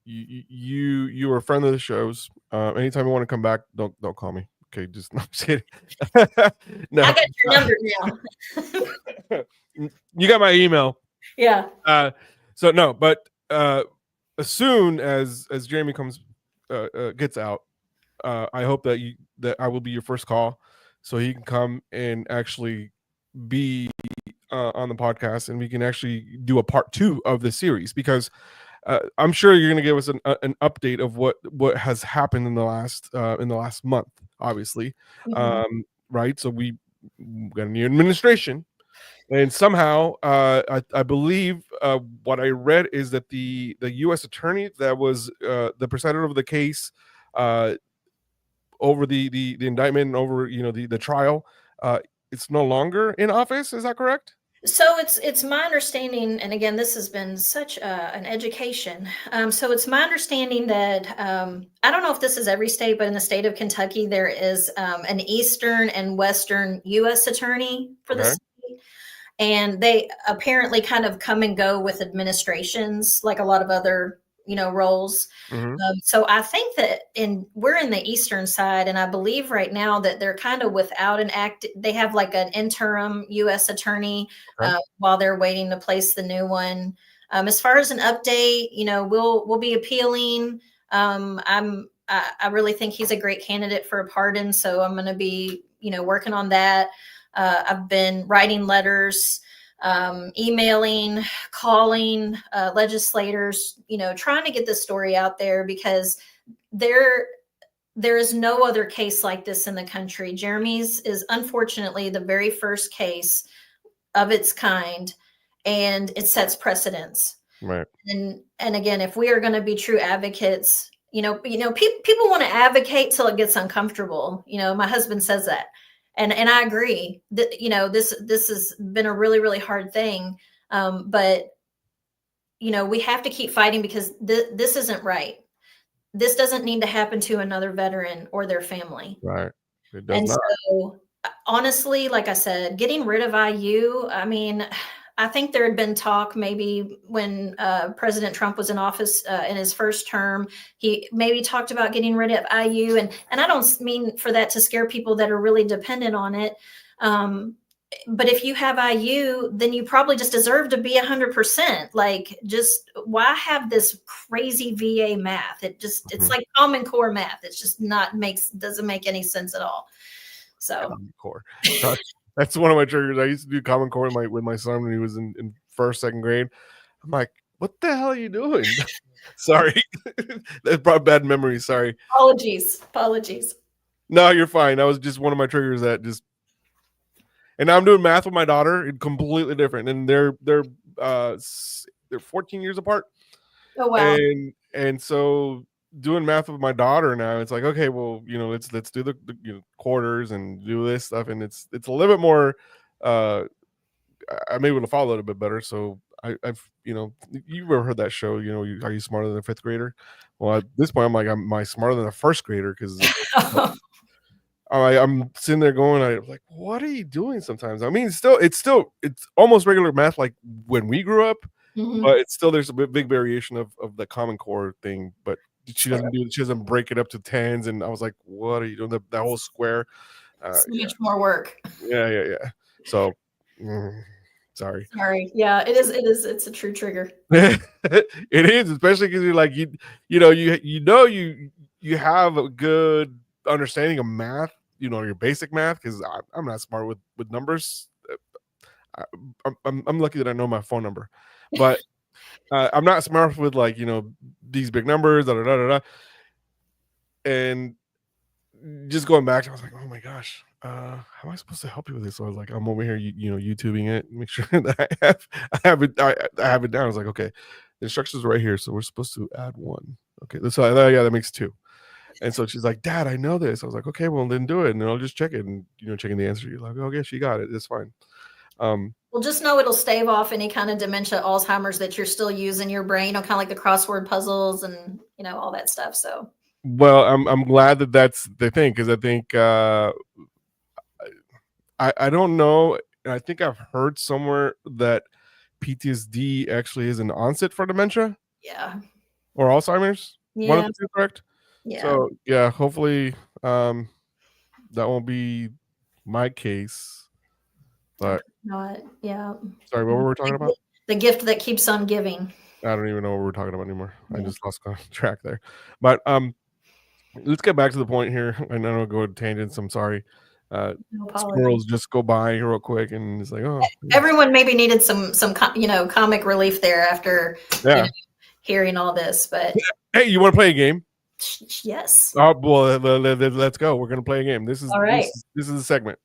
Speaker 2: You were a friend of the shows. Anytime you want to come back, don't call me. Okay, just no, I'm just kidding. No.
Speaker 3: I got your number now.
Speaker 2: You got my email.
Speaker 3: Yeah.
Speaker 2: So no, but as soon as Jeremy gets out, I hope that I will be your first call, so he can come and actually be on the podcast, and we can actually do a part 2 of the series, because I'm sure you're going to give us an update of what has happened in the last month, obviously.
Speaker 3: Mm-hmm.
Speaker 2: Right. So we got a new administration, and somehow I believe what I read is that the US attorney that was the presider of the case over the indictment and over the trial, it's no longer in office. Is that correct?
Speaker 3: So it's my understanding, and again, this has been such an education. So it's my understanding that I don't know if this is every state, but in the state of Kentucky, there is an Eastern and Western U.S. attorney for the state, and they apparently kind of come and go with administrations, like a lot of other roles.
Speaker 2: Mm-hmm.
Speaker 3: So I think that we're in the Eastern side, and I believe right now that they're kind of without an act. They have like an interim U.S. attorney while they're waiting to place the new one. As far as an update, we'll be appealing. I really think he's a great candidate for a pardon, so I'm going to be working on that. I've been writing letters, emailing, calling legislators, trying to get this story out there, because there is no other case like this in the country. Jeremy's is unfortunately the very first case of its kind, and it sets precedents.
Speaker 2: Right.
Speaker 3: And again, if we are going to be true advocates, people want to advocate till it gets uncomfortable. My husband says that. And I agree that, this has been a really, really hard thing. But, we have to keep fighting, because this isn't right. This doesn't need to happen to another veteran or their family.
Speaker 2: Right. It does
Speaker 3: and
Speaker 2: not.
Speaker 3: So honestly, like I said, getting rid of IU, I think there had been talk maybe when President Trump was in office in his first term, he maybe talked about getting rid of IU. And I don't mean for that to scare people that are really dependent on it. But if you have IU, then you probably just deserve to be 100%. Like, just why have this crazy VA math? It's like Common Core math. It's just doesn't make any sense at all. So
Speaker 2: Common Core. That's one of my triggers. I used to do Common Core with my son when he was in first, second grade. I'm like, what the hell are you doing? Sorry. That brought bad memories. Sorry.
Speaker 3: Apologies.
Speaker 2: No, you're fine. That was just one of my triggers and now I'm doing math with my daughter. It's completely different. And they're 14 years apart.
Speaker 3: Oh, wow.
Speaker 2: And so doing math with my daughter now, it's like, okay, well, let's do the quarters and do this stuff, and it's a little bit more I'm able to follow a little bit better. So I've you've ever heard that show, are you smarter than a fifth grader? Well, at this point I'm like, am I smarter than a first grader? Because I'm sitting there going, I'm like, what are you doing sometimes? I mean, it's almost regular math like when we grew up, but it's still, there's a big variation of the Common Core thing, but she doesn't break it up to tens. And I was like, what are you doing? That whole square.
Speaker 3: So much more work.
Speaker 2: Yeah. So sorry.
Speaker 3: Yeah, it is. It's a true trigger.
Speaker 2: It is, especially because you're like, you have a good understanding of math, your basic math, because I'm not smart with numbers. I'm lucky that I know my phone number, but I'm not smart with these big numbers, and just going back, I was like, oh my gosh, how am I supposed to help you with this? So I was like, I'm over here, YouTubing it, make sure that I have it down. I was like, okay, the instructions are right here, so we're supposed to add 1, Okay, so yeah, that makes 2. And so she's like, Dad, I know this. I was like, okay, well then do it, and then I'll just check it, and checking the answer. You're like, okay, she got it. It's fine.
Speaker 3: Well, just know it'll stave off any kind of dementia, Alzheimer's that you're still using your brain, kind of like the crossword puzzles and all that stuff. So.
Speaker 2: Well, I'm glad that that's the thing, because I think I don't know. I think I've heard somewhere that PTSD actually is an onset for dementia.
Speaker 3: Yeah.
Speaker 2: Or Alzheimer's.
Speaker 3: Yeah.
Speaker 2: One of the 2, correct?
Speaker 3: Yeah.
Speaker 2: So yeah, hopefully that won't be my case. But
Speaker 3: not. Yeah.
Speaker 2: Sorry, what were we talking about?
Speaker 3: The gift that keeps on giving.
Speaker 2: I don't even know what we're talking about anymore.
Speaker 3: Yeah.
Speaker 2: I just lost track there. But let's get back to the point here. I know I'll go to tangents. I'm sorry. Squirrels just go by real quick, and it's like, oh.
Speaker 3: Everyone maybe needed some comic relief there after hearing all this. But
Speaker 2: hey, you want to play a game?
Speaker 3: Yes.
Speaker 2: Oh well, let's go. We're gonna play a game. This is
Speaker 3: all right.
Speaker 2: This is a segment.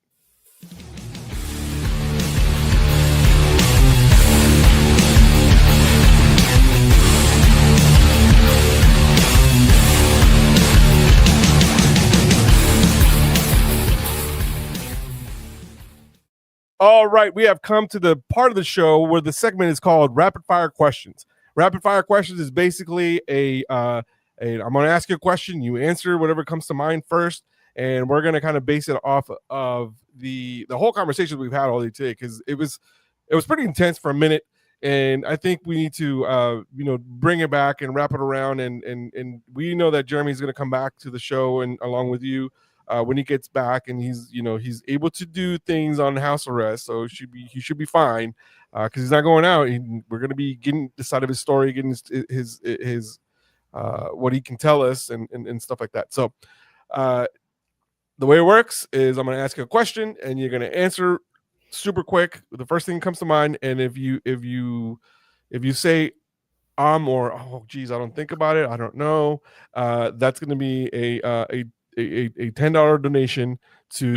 Speaker 2: All right, we have come to the part of the show where the segment is called Rapid Fire Questions. Rapid Fire Questions is basically I'm going to ask you a question, you answer whatever comes to mind first, and we're going to kind of base it off of the whole conversation we've had all day today, because it was pretty intense for a minute, and I think we need to bring it back and wrap it around, and we know that Jeremy's going to come back to the show and along with you. When he gets back, and he's able to do things on house arrest, so he should be fine, because he's not going out. We're going to be getting the side of his story, getting his what he can tell us and stuff like that. So the way it works is I'm going to ask you a question, and you're going to answer super quick. The first thing that comes to mind, and if you say or oh geez, I don't think about it, I don't know, that's going to be a $10 donation to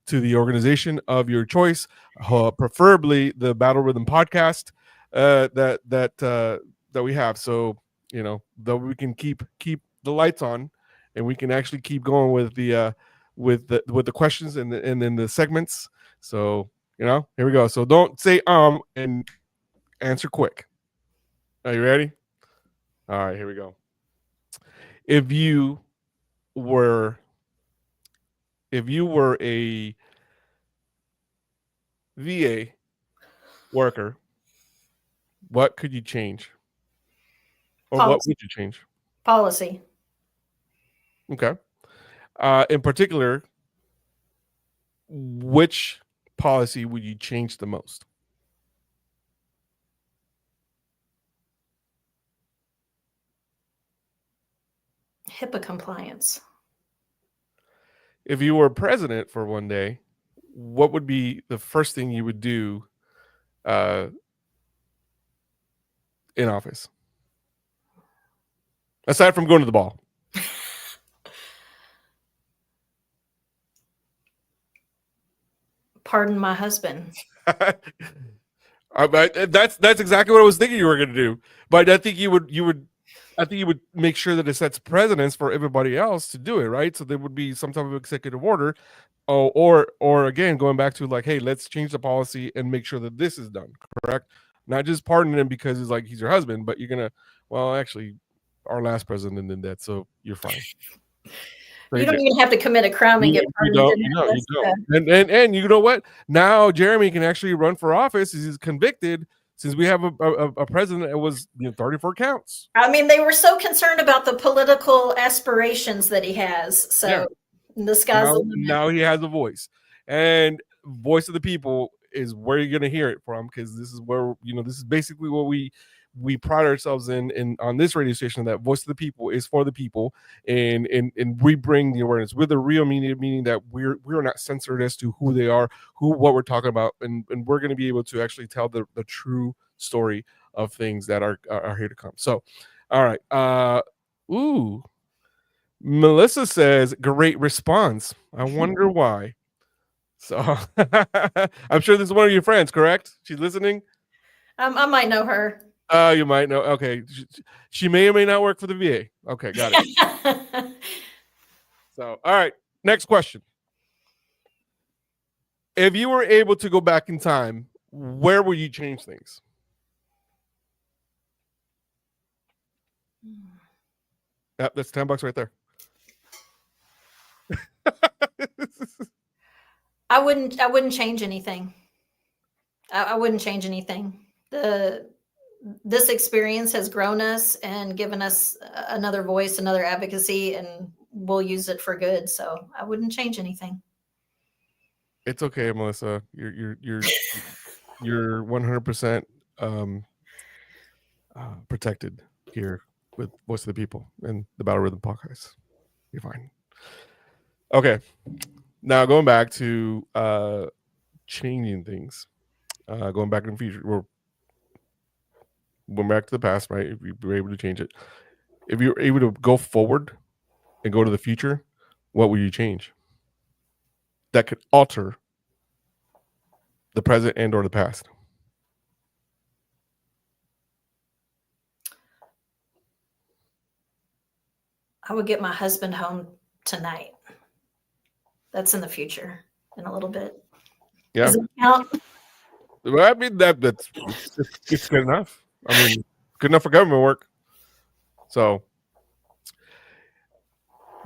Speaker 2: the organization of your choice, preferably the Battle Rhythm podcast that we have. So that we can keep the lights on, and we can actually keep going with the questions and then the segments. So here we go. So don't say and answer quick. Are you ready? All right, here we go. If you were a VA worker, what could you change? Or
Speaker 3: policy.
Speaker 2: What would you change?
Speaker 3: Policy.
Speaker 2: Okay. In particular, which policy would you change the most?
Speaker 3: HIPAA compliance.
Speaker 2: If you were president for one day, what would be the first thing you would do in office? Aside from going to the ball.
Speaker 3: Pardon my husband.
Speaker 2: That's exactly what I was thinking you were going to do. But I think you would make sure that it sets precedents for everybody else to do it, right? So there would be some type of executive order, or again, going back to like, hey, let's change the policy and make sure that this is done, correct? Not just pardoning him because it's like he's your husband, but you're gonna, well, actually, our last president did that, so you're fine.
Speaker 3: You don't even have to commit a crime and get pardoned.
Speaker 2: You don't. And you know what? Now Jeremy can actually run for office. He's convicted. Since we have a president that was 34 counts.
Speaker 3: I mean, they were so concerned about the political aspirations that he has. So the sky's the limit.
Speaker 2: Now he has a voice. And voice of the people is where you're going to hear it from, because this is where, this is basically what we pride ourselves in on this radio station, that voice of the people is for the people, and we bring the awareness with the real meaning that we're not censored as to who they are, what we're talking about, and we're going to be able to actually tell the true story of things that are here to come. So, all right. Melissa says, great response. I wonder why. So I'm sure this is one of your friends, correct? She's listening.
Speaker 3: I might know her.
Speaker 2: Oh, you might know. Okay. She may or may not work for the VA. Okay, got it. So, all right. Next question. If you were able to go back in time, where would you change things? Yep, that's $10 right there.
Speaker 3: I wouldn't change anything. I wouldn't change anything. This experience has grown us and given us another voice, another advocacy, and we'll use it for good. So I wouldn't change anything.
Speaker 2: It's okay, Melissa. You're 100% protected here with Voice of the People and the Battle Rhythm podcast. You're fine. Okay. Now going back to changing things, going back in the future, we're back to the past, right? If you were able to change it, if you were able to go forward and go to the future, what would you change that could alter the present and or the past?
Speaker 3: I would get my husband home tonight. That's in the future in a little bit.
Speaker 2: Yeah.
Speaker 3: Does it count?
Speaker 2: Well, I mean it's good enough. I mean, good enough for government work. So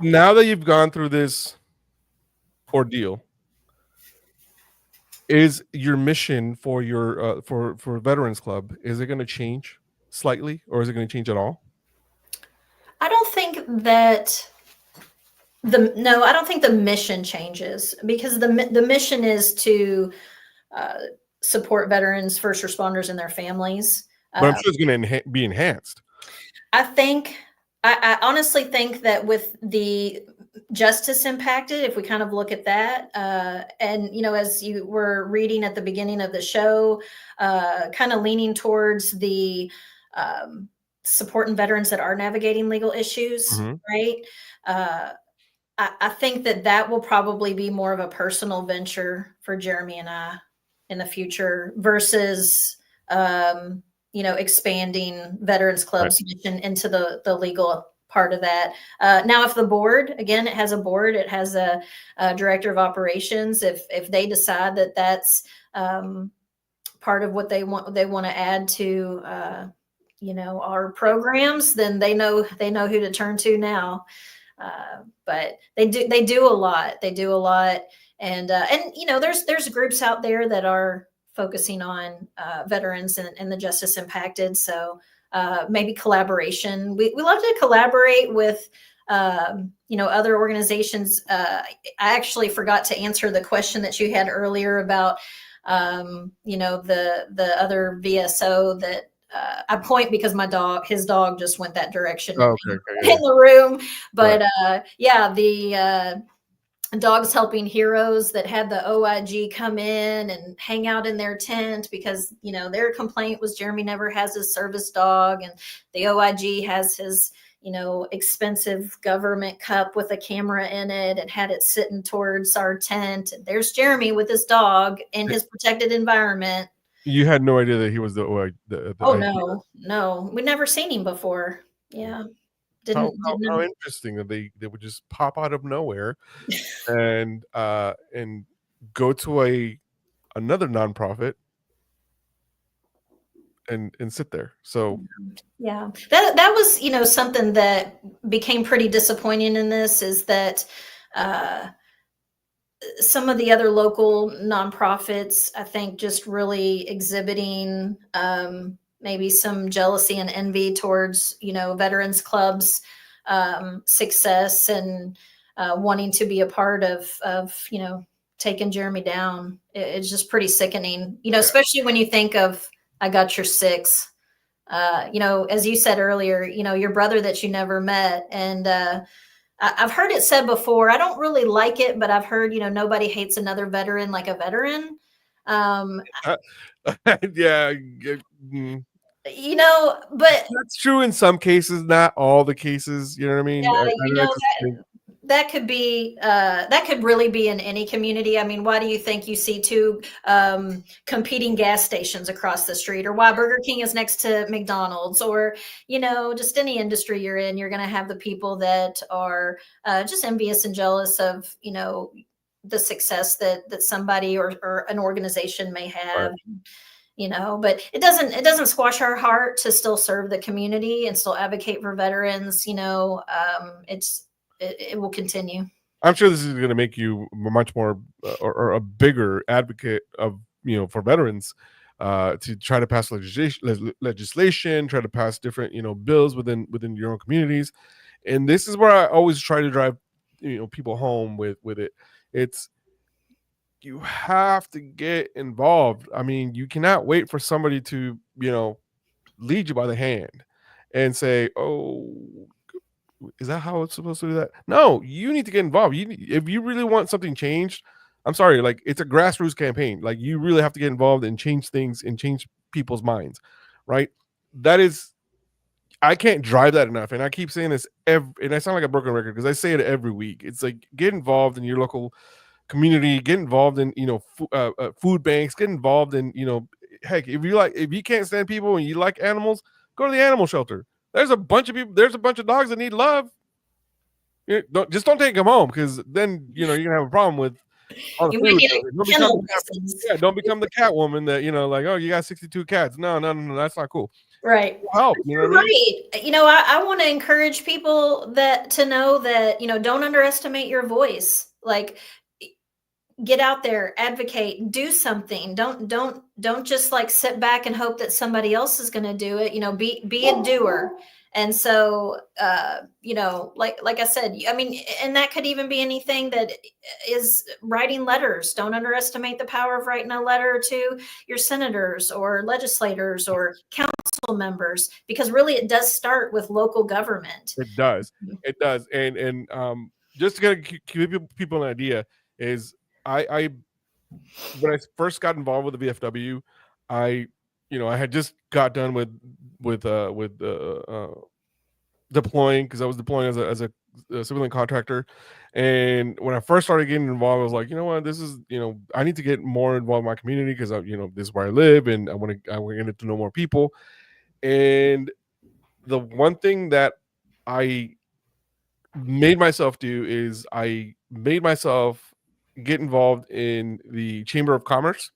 Speaker 2: now that you've gone through this ordeal, is your mission for your for Veterans Club, is it going to change slightly, or is it going to change at all?
Speaker 3: I don't think that I don't think the mission changes, because the mission is to support veterans, first responders, and their families.
Speaker 2: But I'm sure it's going to be enhanced.
Speaker 3: I honestly think that with the justice impacted, if we kind of look at that, and as you were reading at the beginning of the show, kind of leaning towards the supporting veterans that are navigating legal issues, right? I think that will probably be more of a personal venture for Jeremy and I in the future versus, expanding Veterans Club's mission into the legal part of that. Now, if the board, again, it has a board, it has a director of operations. If they decide that that's part of what they want to add to, our programs, then they know who to turn to now. But they do a lot. They do a lot. And there's groups out there that are focusing on veterans and the justice impacted. So maybe collaboration. We love to collaborate with, other organizations. I actually forgot to answer the question that you had earlier about, the other VSO that I point because his dog just went that direction in the room. But the Dogs Helping Heroes that had the OIG come in and hang out in their tent because, their complaint was Jeremy never has his service dog, and the OIG has his, expensive government cup with a camera in it and had it sitting towards our tent. And there's Jeremy with his dog in his protected environment.
Speaker 2: You had no idea that he was the OIG?
Speaker 3: No. We'd never seen him before. Yeah.
Speaker 2: How interesting that they would just pop out of nowhere and go to another nonprofit and sit there. So
Speaker 3: yeah, that was something that became pretty disappointing in this, is that some of the other local nonprofits, I think, just really exhibiting maybe some jealousy and envy towards, Veterans Club's success and wanting to be a part of taking Jeremy down. It's just pretty sickening, especially when you think of, I got your six, as you said earlier, your brother that you never met. And I've heard it said before, I don't really like it, but I've heard, nobody hates another veteran like a veteran.
Speaker 2: Yeah.
Speaker 3: But
Speaker 2: that's true in some cases, not all the cases. You know what I mean?
Speaker 3: Yeah, that could be that could really be in any community. I mean, why do you think you see two competing gas stations across the street, or why Burger King is next to McDonald's, or just any industry you're in, you're going to have the people that are just envious and jealous of the success that somebody or an organization may have.
Speaker 2: Right.
Speaker 3: But it doesn't squash our heart to still serve the community and still advocate for veterans. It will continue.
Speaker 2: I'm sure this is going to make you much more or a bigger advocate of for veterans, to try to pass legislation, try to pass different bills within your own communities. And this is where I always try to drive people home with it. It's, you have to get involved. I mean, you cannot wait for somebody to lead you by the hand and say, oh, is that how it's supposed to do that? No, you need to get involved. If you really want something changed, I'm sorry, like, it's a grassroots campaign. Like, you really have to get involved and change things and change people's minds, right? That is, I can't drive that enough. And I keep saying this and I sound like a broken record because I say it every week. It's like, get involved in your local community, get involved in food banks, get involved in heck, if you can't stand people and you like animals, go to the animal shelter. There's a bunch of people, there's a bunch of dogs that need love. Don't take them home, because then you're gonna have a problem with all the food. Don't become the cat woman that like, oh, you got 62 cats. No, that's not cool.
Speaker 3: Right.
Speaker 2: Help,
Speaker 3: right. I want to encourage people to know that don't underestimate your voice. Like, get out there, advocate, do something. Don't just like sit back and hope that somebody else is going to do it. Be a doer. And so, like I said, I mean, and that could even be anything that is writing letters. Don't underestimate the power of writing a letter to your senators or legislators or council members, because really it does start with local government.
Speaker 2: It does. It does. And just to kind of give people an idea is, I when I first got involved with the VFW, I had just got done with deploying, because I was deploying as a civilian contractor. And when I first started getting involved, I was like, you know what, this is I need to get more involved in my community, because this is where I live, and I want to get to know more people. And the one thing that I made myself do is I made myself get involved in the Chamber of Commerce,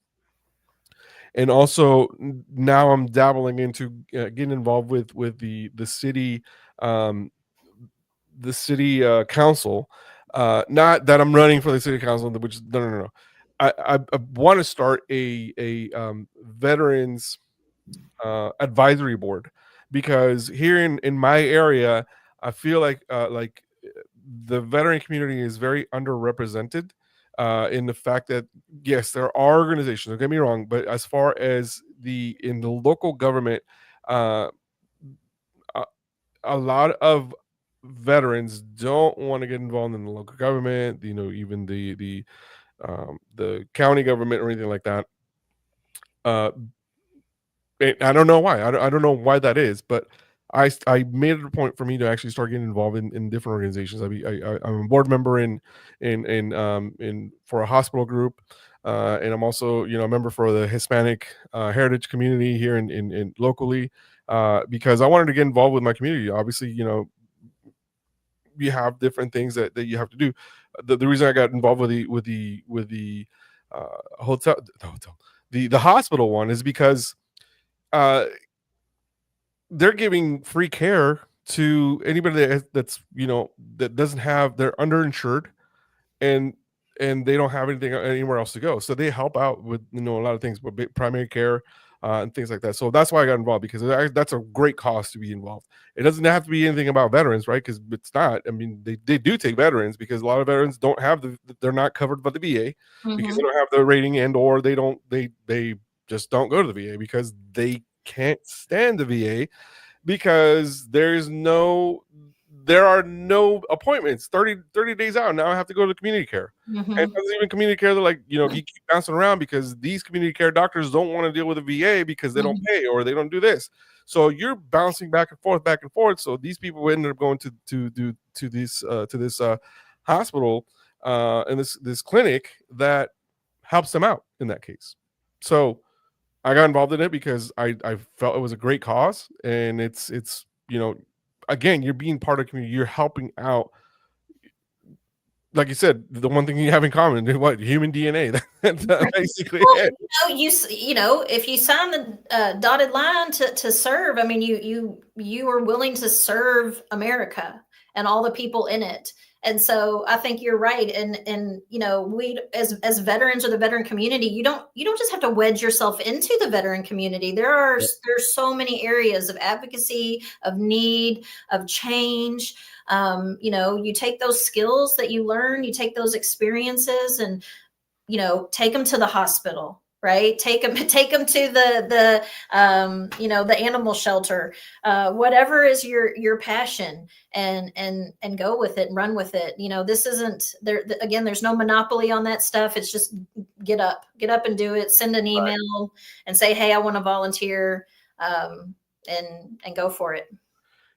Speaker 2: and also now I'm dabbling into getting involved with the city council. Not that I'm running for the city council, which no. I want to start a veterans advisory board, because here in my area, I feel like the veteran community is very underrepresented. In the fact that, yes, there are organizations, don't get me wrong, but as far as in the local government, a lot of veterans don't want to get involved in the local government, even the county government or anything like that. I don't know why. I don't know why that is, but I made it a point for me to actually start getting involved in different organizations. I'm a board member in for a hospital group, and I'm also a member for the Hispanic heritage community here in locally, because I wanted to get involved with my community. Obviously, you have different things that you have to do. The reason I got involved with the hospital one is because they're giving free care to anybody that's that doesn't have, they're underinsured, and they don't have anything anywhere else to go. So they help out with a lot of things, but primary care and things like that. So that's why I got involved, because that's a great cause to be involved. It doesn't have to be anything about veterans, right? Because it's not. I mean, they do take veterans, because a lot of veterans don't have they're not covered by the VA because they don't have the rating, and or they just don't go to the VA because they can't stand the VA, because there are no appointments 30 days out. Now I have to go to community care. And there's even community care, they're like, you keep bouncing around, because these community care doctors don't want to deal with the VA because they don't pay, or they don't do this. So you're bouncing back and forth. So these people ended up going to this hospital and this clinic that helps them out in that case. So I got involved in it because I felt it was a great cause, and it's again, you're being part of the community, you're helping out. Like you said, the one thing you have in common is what? Human DNA. That's basically it.
Speaker 3: If you sign the dotted line to serve, I mean, you are willing to serve America and all the people in it. And so I think you're right. And we as veterans or the veteran community, you don't just have to wedge yourself into the veteran community. There's so many areas of advocacy, of need, of change. You take those skills that you learn, you take those experiences, and take them to the hospital, right? Take them to the animal shelter, whatever is your passion, and go with it and run with it. This isn't there again. There's no monopoly on that stuff. It's just get up and do it. Send an email and say, hey, I want to volunteer, and go for it.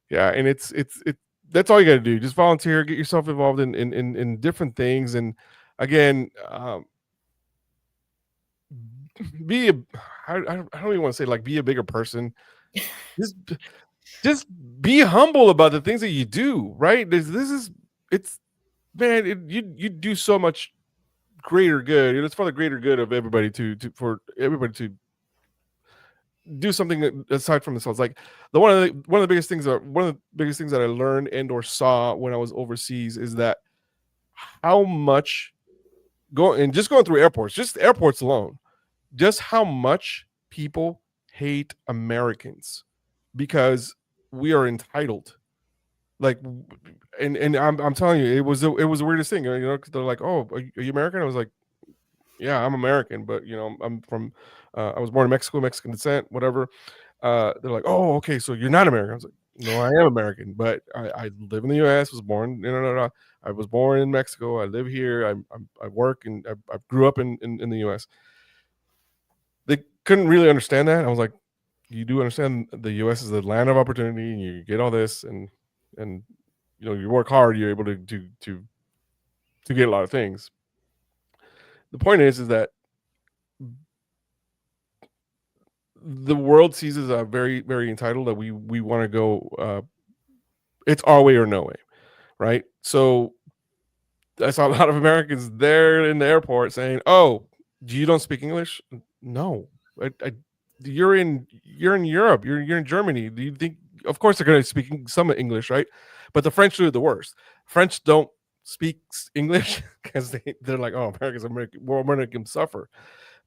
Speaker 2: Yeah, and it's that's all you got to do. Just volunteer, get yourself involved in different things, and again, be a, I don't even want to say like be a bigger person. Just be humble about the things that you do, right? You do so much greater good. It's for the greater good of everybody for everybody to do something aside from themselves. Like one of the biggest things that I learned and or saw when I was overseas is that how much going through airports, just airports alone, just how much people hate Americans because we are entitled. Like, and I'm telling you, it was the weirdest thing. Cause they're like, "Oh, are you American?" I was like, "Yeah, I'm American, but I'm from. I was born in Mexico, Mexican descent, whatever." They're like, "Oh, okay, so you're not American." I was like, "No, I am American, but I live in the U.S. Was born. I was born in Mexico. I live here. I work and I grew up in the U.S." They couldn't really understand that. I was like, "You do understand the U.S. is the land of opportunity, and you get all this, and you work hard, you're able to get a lot of things." The point is that the world sees us as very, very entitled, that we want to go. It's our way or no way, right? So I saw a lot of Americans there in the airport saying, "Oh, you don't speak English?" No, you're in Europe. You're in Germany. Do you think? Of course, they're going to speak some English, right? But the French do it the worst. French don't speak English because they're like, "Oh, Americans suffer."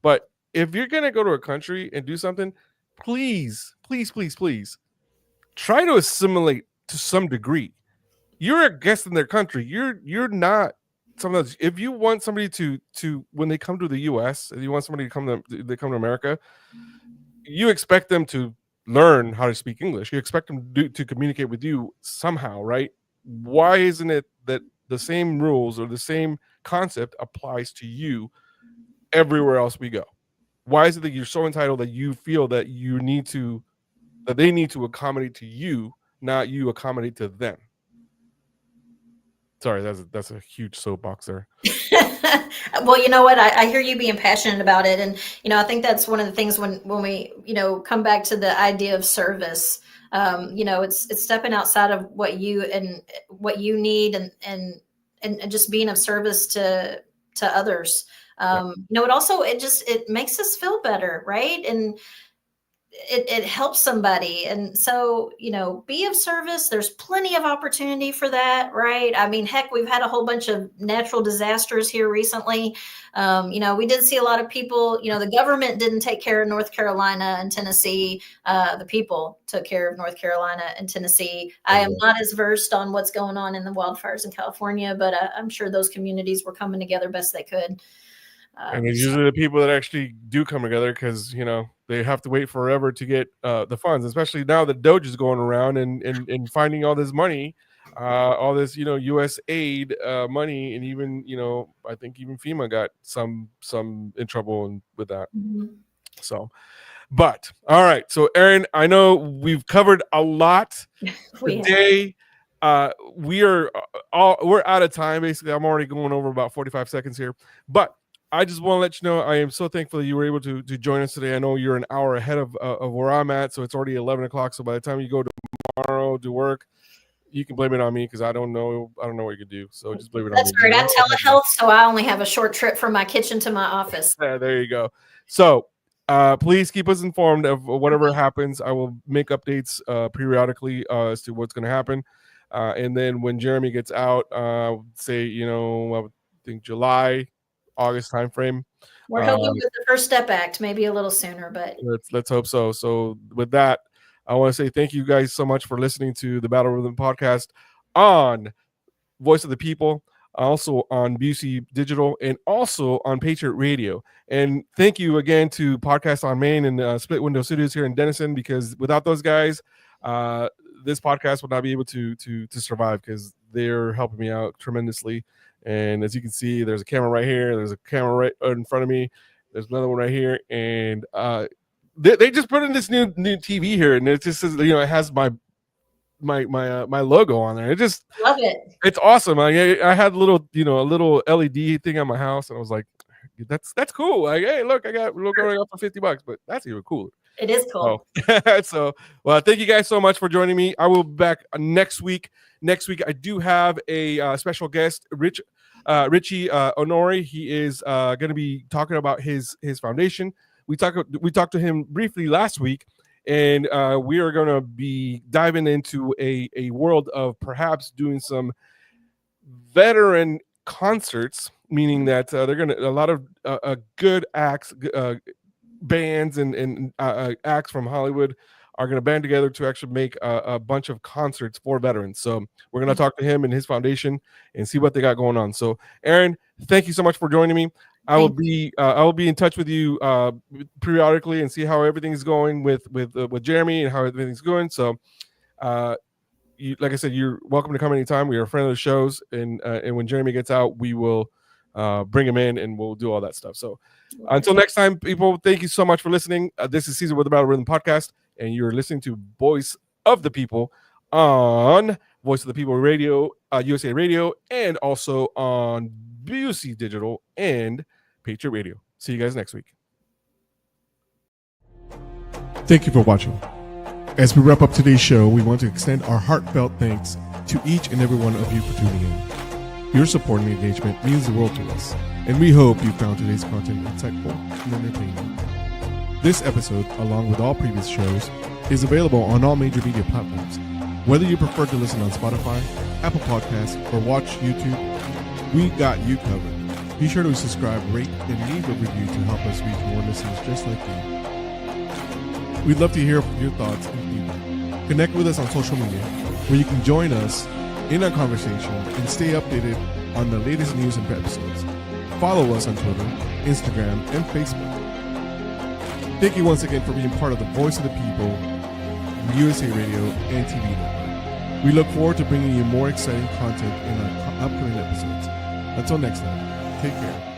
Speaker 2: But if you're going to go to a country and do something, please, please, please, please try to assimilate to some degree. You're a guest in their country. You're not someone else. If you want somebody to when they come to the U.S., if you want somebody to come to America, you expect them to learn how to speak English. You expect them to communicate with you somehow, right? Why isn't it that the same rules or the same concept applies to you everywhere else we go? Why is it that you're so entitled that you feel that they need to accommodate to you, not you accommodate to them? Sorry, that's a huge soapbox there.
Speaker 3: Well, you know what? I hear you being passionate about it. And, I think that's one of the things when we, come back to the idea of service, it's stepping outside of what you need and just being of service to others. It makes us feel better. Right. And it helps somebody. And so, be of service. There's plenty of opportunity for that. Right. I mean, heck, we've had a whole bunch of natural disasters here recently. We did see a lot of people, the government didn't take care of North Carolina and Tennessee. The people took care of North Carolina and Tennessee. I am not as versed on what's going on in the wildfires in California, but I'm sure those communities were coming together best they could.
Speaker 2: And it's usually the people that actually do come together because, they have to wait forever to get the funds, especially now that Doge is going around and finding all this money, all this, U.S. aid money. And even, I think even FEMA got some in trouble with that. Mm-hmm. So, but all right. So, Erin, I know we've covered a lot today. we're out of time. Basically, I'm already going over about 45 seconds here, but I just want to let you know I am so thankful that you were able to join us today. I know you're an hour ahead of where I'm at, so it's already 11 o'clock. So by the time you go tomorrow to work, you can blame it on me because I don't know what you could do. So just blame it on me.
Speaker 3: That's great. I telehealth, so I only have a short trip from my kitchen to my office.
Speaker 2: Yeah, there you go. So please keep us informed of whatever happens. I will make updates periodically as to what's going to happen. And then when Jeremy gets out, say, I would think July, August timeframe.
Speaker 3: We're hoping with the First Step Act, maybe a little sooner, but
Speaker 2: let's hope so. So with that, I want to say thank you guys so much for listening to the Battle Rhythm podcast on Voice of the People, also on Busey Digital, and also on Patriot Radio. And thank you again to Podcast on Main and Split Window Studios here in Denison, because without those guys, this podcast would not be able to survive, because they're helping me out tremendously. And as you can see, there's a camera right here. There's a camera right in front of me. There's another one right here. And they just put in this new TV here, and it just says, it has my logo on there. It just
Speaker 3: love it.
Speaker 2: It's awesome. I had a little LED thing on my house, and I was like, that's cool. Like, hey, look, I got logo going up for $50, but that's even cooler.
Speaker 3: It is cool.
Speaker 2: So, well, thank you guys so much for joining me. I will be back next week. Next week, I do have a special guest, Richie Honori. He is going to be talking about his foundation. We talked to him briefly last week, and we are going to be diving into a world of perhaps doing some veteran concerts, meaning that they're going to a lot of good acts. Bands and acts from Hollywood are going to band together to actually make a bunch of concerts for veterans. So we're going to talk to him and his foundation and see what they got going on. So Erin, thank you so much for joining me. I will be in touch with you periodically and see how everything is going with Jeremy and how everything's going. So like I said, you're welcome to come anytime. We are a friend of the shows, and when Jeremy gets out, we will bring him in and we'll do all that stuff. So until next time, people, thank you so much for listening. This is Caesar with the Battle Rhythm podcast, and you're listening to Voice of the People on Voice of the People Radio, USA Radio, and also on Busey Digital and Patriot Radio. See you guys next week. Thank you for watching. As we wrap up today's show, we want to extend our heartfelt thanks to each and every one of you for tuning in. Your support and engagement means the world to us, and we hope you found today's content insightful and entertaining. This episode, along with all previous shows, is available on all major media platforms. Whether you prefer to listen on Spotify, Apple Podcasts, or watch YouTube, we got you covered. Be sure to subscribe, rate, and leave a review to help us reach more listeners just like you. We'd love to hear your thoughts and feedback. Connect with us on social media, where you can join us in our conversation and stay updated on the latest news and episodes. Follow us on Twitter, Instagram, and Facebook. Thank you once again for being part of the Voice of the People, USA Radio, and TV network. We look forward to bringing you more exciting content in our upcoming episodes. Until next time, take care.